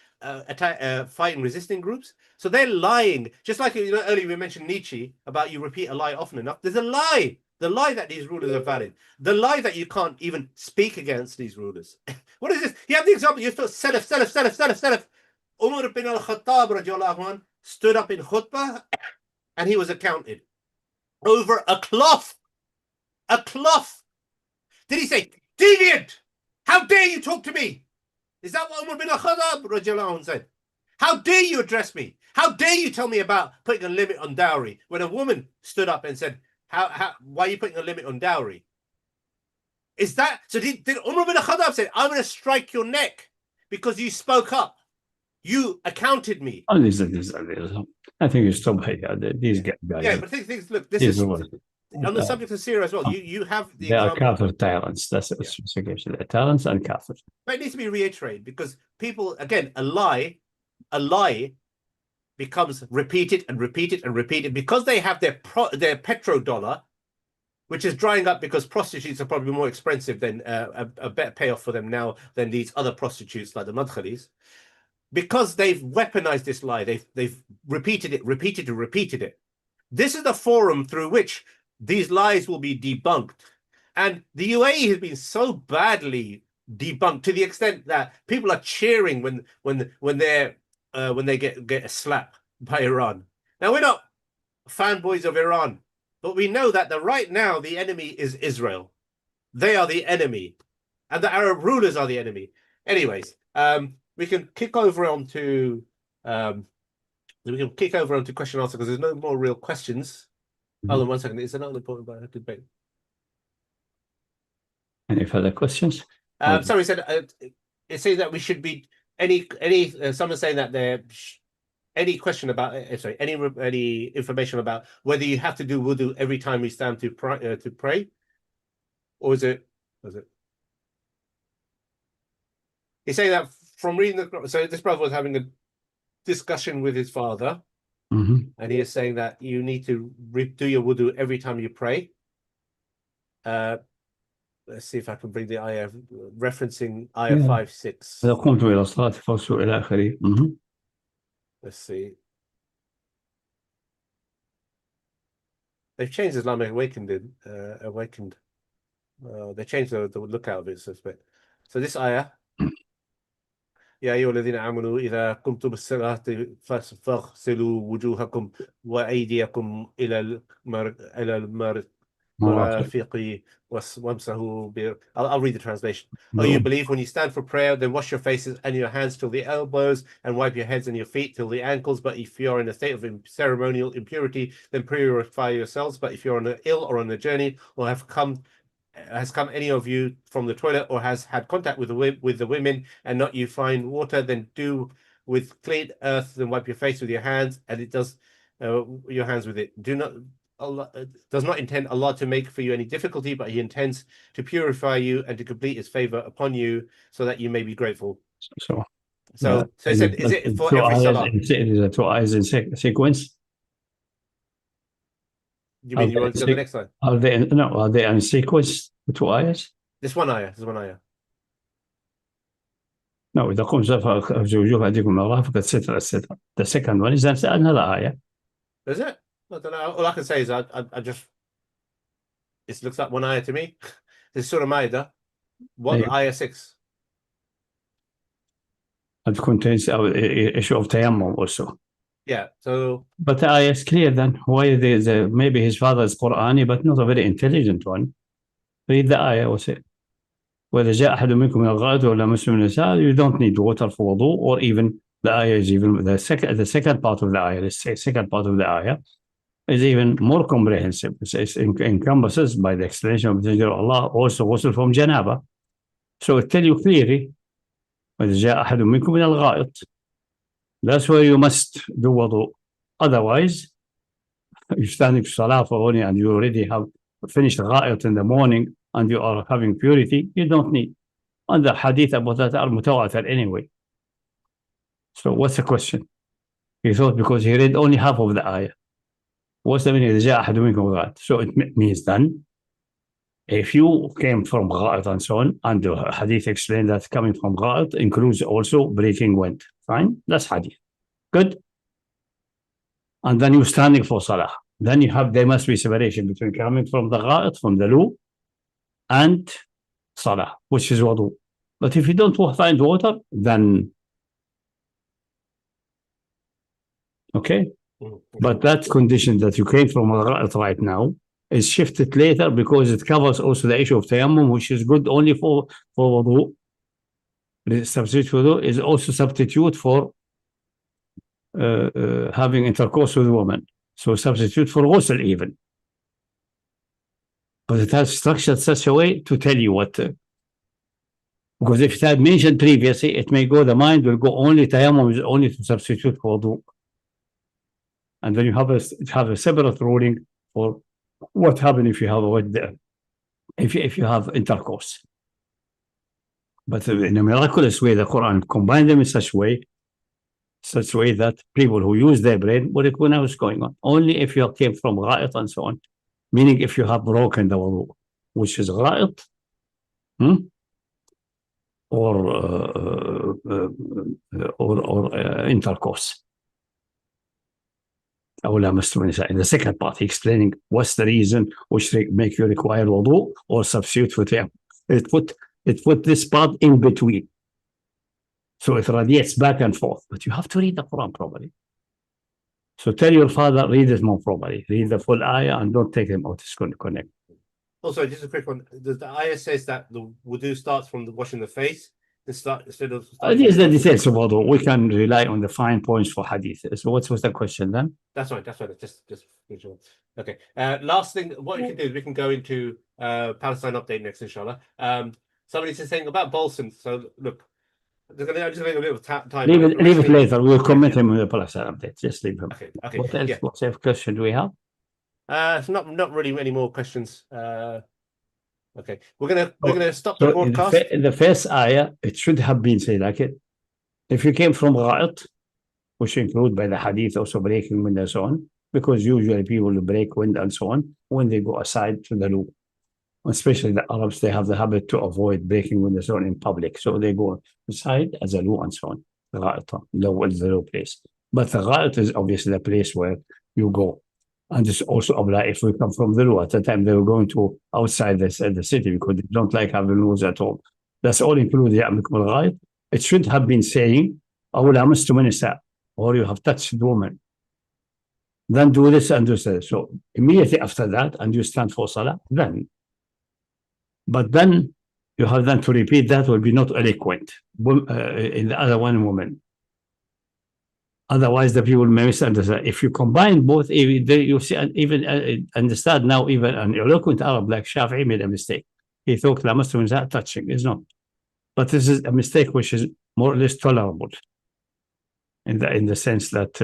fighting resisting groups. So they're lying. Just like earlier we mentioned Nietzsche about you repeat a lie often enough. There's a lie. The lie that these rulers are valid. The lie that you can't even speak against these rulers. What is this? You have the example. You thought Salaf. Umar bin al-Khattab radiallahu anh stood up in khutbah and he was accounted over a cloth. A cloth. Did he say, deviant? How dare you talk to me? Is that what Umar bin al-Khattab radiallahu anh said? How dare you address me? How dare you tell me about putting a limit on dowry? When a woman stood up and said, why are you putting a limit on dowry? Is that so? Did Umar bin al-Khattab say, I'm going to strike your neck because you spoke up? You accounted me.
I think you stop here. These guys.
Yeah, but things look, this is on the subject of seerah as well. You have the
they are
example.
kafir tyrants. That's the specification. They're tyrants and kafir.
But it needs to be reiterated because people, again, a lie becomes repeated and repeated and repeated because they have their petrodollar, which is drying up because prostitutes are probably more expensive than a better payoff for them now than these other prostitutes like the madkhalis. Because they've weaponized this lie, they've repeated it. This is the forum through which these lies will be debunked. And the UAE has been so badly debunked to the extent that people are cheering when they get a slap by Iran. Now, we're not fanboys of Iran, but we know that right now the enemy is Israel. They are the enemy, and the Arab rulers are the enemy. Anyways, we can kick over onto question and answer because there's no more real questions. Hold on 1 second. Is another important about debate?
Any further questions?
Sorry, it says that we should be someone saying that any question about any information about whether you have to do wudu every time we stand to pray, or is it? He's saying that from reading the Quran. So this brother was having a discussion with his father, and he is saying that you need to do your wudu every time you pray. Let's see if I can bring the ayah referencing ayah 5:6.
إذا قمتم إلى الصلاة فاغسلوا إلى آخره.
Let's see. They've changed Islamic awakened. They changed the look out of it a bit. So this ayah. يا أيها الذين آمنوا إذا قمتم بالصلاة فاغسلوا وجوهكم وأيديكم إلى المرافق وامسحوا. I'll read the translation. Oh, you believe when you stand for prayer, then wash your faces and your hands till the elbows, and wipe your heads and your feet till the ankles. But if you are in a state of ceremonial impurity, then purify yourselves. But if you're on ill or on a journey, or has come any of you from the toilet, or has had contact with the women, and not you find water, then do with clean earth, then wipe your face with your hands, and it does your hands with it. Allah does not intend Allah to make for you any difficulty, but He intends to purify you and to complete His favor upon you, so that you may be grateful. So it said, is it for every salah?
Is it 2 ayahs in sequence?
You mean you want to go to the next slide?
Are they in sequence, the 2 ayahs?
This one ayah.
No, إذا قمت فاغسلوا وجوهكم المرافق etc. The second one is another ayah.
Is it? I don't know. All I can say is I just, it looks like one ayah to me. This is Surah Ma'idah. What ayah 6?
It contains issue of tayammum also.
Yeah. So,
but the ayah is clear then. Why maybe his father is Qur'ani, but not a very intelligent one. Read the ayah. What's it? وإذا جاء أحد منكم من الغائط ولا مس من النساء, you don't need water for wudu, or even the ayah is even the second part of the ayah. Let's say second part of the ayah is even more comprehensive. It encompasses by the explanation of the Messenger of Allah also ghusl from janaba. So it tells you clearly, وإذا جاء أحد منكم من الغائط. That's where you must do wudu. Otherwise, you're standing for salah for only, and you already have finished the gha'it in the morning, and you are having purity, you don't need. And the hadith about that are mutawatir anyway. So what's the question? He thought because he read only half of the ayah. what's the meaning إذا جاء أحد منكم غائط? So it means then, if you came from غائط and so on, and the hadith explained that coming from غائط includes also breaking wind. Fine, that's hadith. Good. And then you're standing for salah. Then there must be separation between coming from the غائط, from the loo, and salah, which is wudu. But if you don't find water, then okay. But that condition that you came from al-Ra'at right now is shifted later because it covers also the issue of tayammum, which is good only for wudu. The substitute wudu is also substitute for having intercourse with a woman. So substitute for ghusl even. But it has structured such a way to tell you what. Because if it had mentioned previously, it may go, the mind will go only tayammum is only to substitute for wudu. And then you have a separate ruling for what happens if you have if you have intercourse. But in a miraculous way, the Quran combined them in such way that people who use their brain will know what's going on. Only if you came from gha'it and so on, meaning if you have broken the wudu, which is gha'it, or intercourse. In the second part, he explaining what's the reason which make you require wudu or substitute for tayammum. It put this part in between. So it radiates back and forth, but you have to read the Quran properly. So tell your father, read it more properly. Read the full ayah and don't take him out. It's going to connect.
Also, just a quick one. The ayah says that the wudu starts from the washing the face. Instead of
these are the details of wudu. We can rely on the fine points for hadith. So what was the question then?
That's right. Just make sure. Okay. Last thing, what we can do is we can go into Palestine update next, inshallah. Somebody's just saying about Bolson. So look, I'm just going to leave a bit of time.
Leave it later. We'll comment him with the Palestine update. Just leave him.
Okay.
What else? Yeah. What sort of question do we have?
Not really any more questions. Okay, we're gonna stop the broadcast.
In the first ayah, it should have been said like it. If you came from gha'it, which include by the hadith also breaking wind and so on, because usually people break wind and so on when they go aside to the loo. Especially the Arabs, they have the habit to avoid breaking wind and so on in public, so they go aside as a loo and so on. The gha'it, the low place. But the gha'it is obviously the place where you go. And this also apply if we come from the loo. At the time, they were going to outside the city because they don't like having loos at all. That's all included. It should have been saying, or you have touched the woman. Then do this and do this. So immediately after that, and you stand for salah, then. But then you have then to repeat that will be not eloquent in the other one woman. Otherwise, the people may misunderstand. If you combine both, you see, and even understand now, even an eloquent Arab like Shafi'i made a mistake. He thought the Muslims are touching. It's not. But this is a mistake which is more or less tolerable in the sense that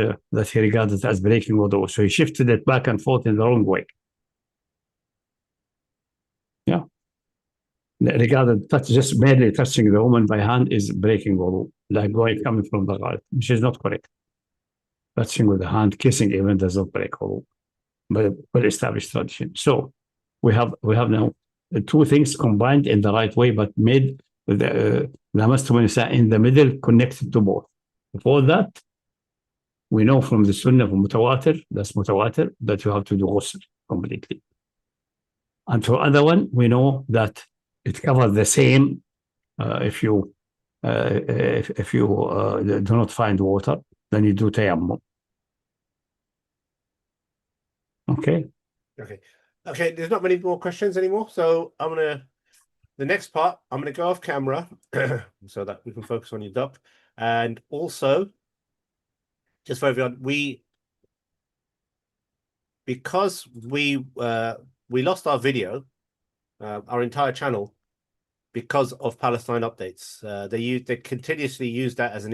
he regarded it as breaking wudu. So he shifted it back and forth in the wrong way. Yeah. Regarded just merely touching the woman by hand is breaking wudu, like coming from the right, which is not correct. Touching with the hand, kissing even does not break wudu, but well-established tradition. So we have now the two things combined in the right way, but made the Muslim in the middle connected to both. Before that, we know from the Sunnah from mutawatir, that's mutawatir, that you have to do ghusl completely. And for other one, we know that it covers the same. If you do not find water, then you do tayammum. Okay.
There's not many more questions anymore. So the next part, I'm gonna go off camera so that we can focus on your duck. And also, just for everyone, because we lost our video, our entire channel, because of Palestine updates. They continuously use that as an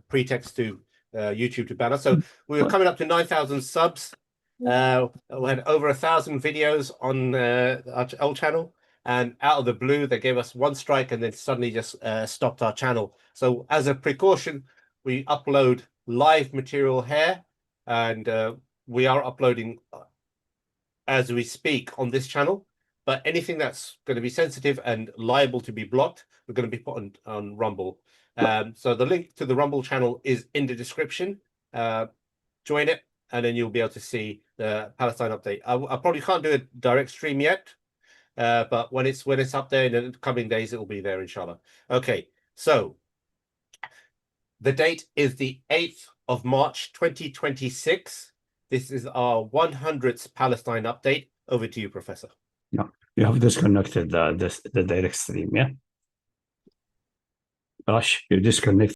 pretext to YouTube to ban us. So we were coming up to 9,000 subs. We had over 1,000 videos on our old channel, and out of the blue they gave us one strike and then suddenly just stopped our channel. So as a precaution, we upload live material here, and we are uploading as we speak on this channel, but anything that's going to be sensitive and liable to be blocked, we're going to be put on Rumble. So the link to the Rumble channel is in the description. Join it, and then you'll be able to see the Palestine update. I probably can't do a direct stream yet, but when it's up there in the coming days, it will be there, inshallah. Okay, so the date is the 8th of March 2026. This is our 100th Palestine update. Over to you, Professor.
No, you have disconnected the direct stream, yeah? Rush, you disconnect.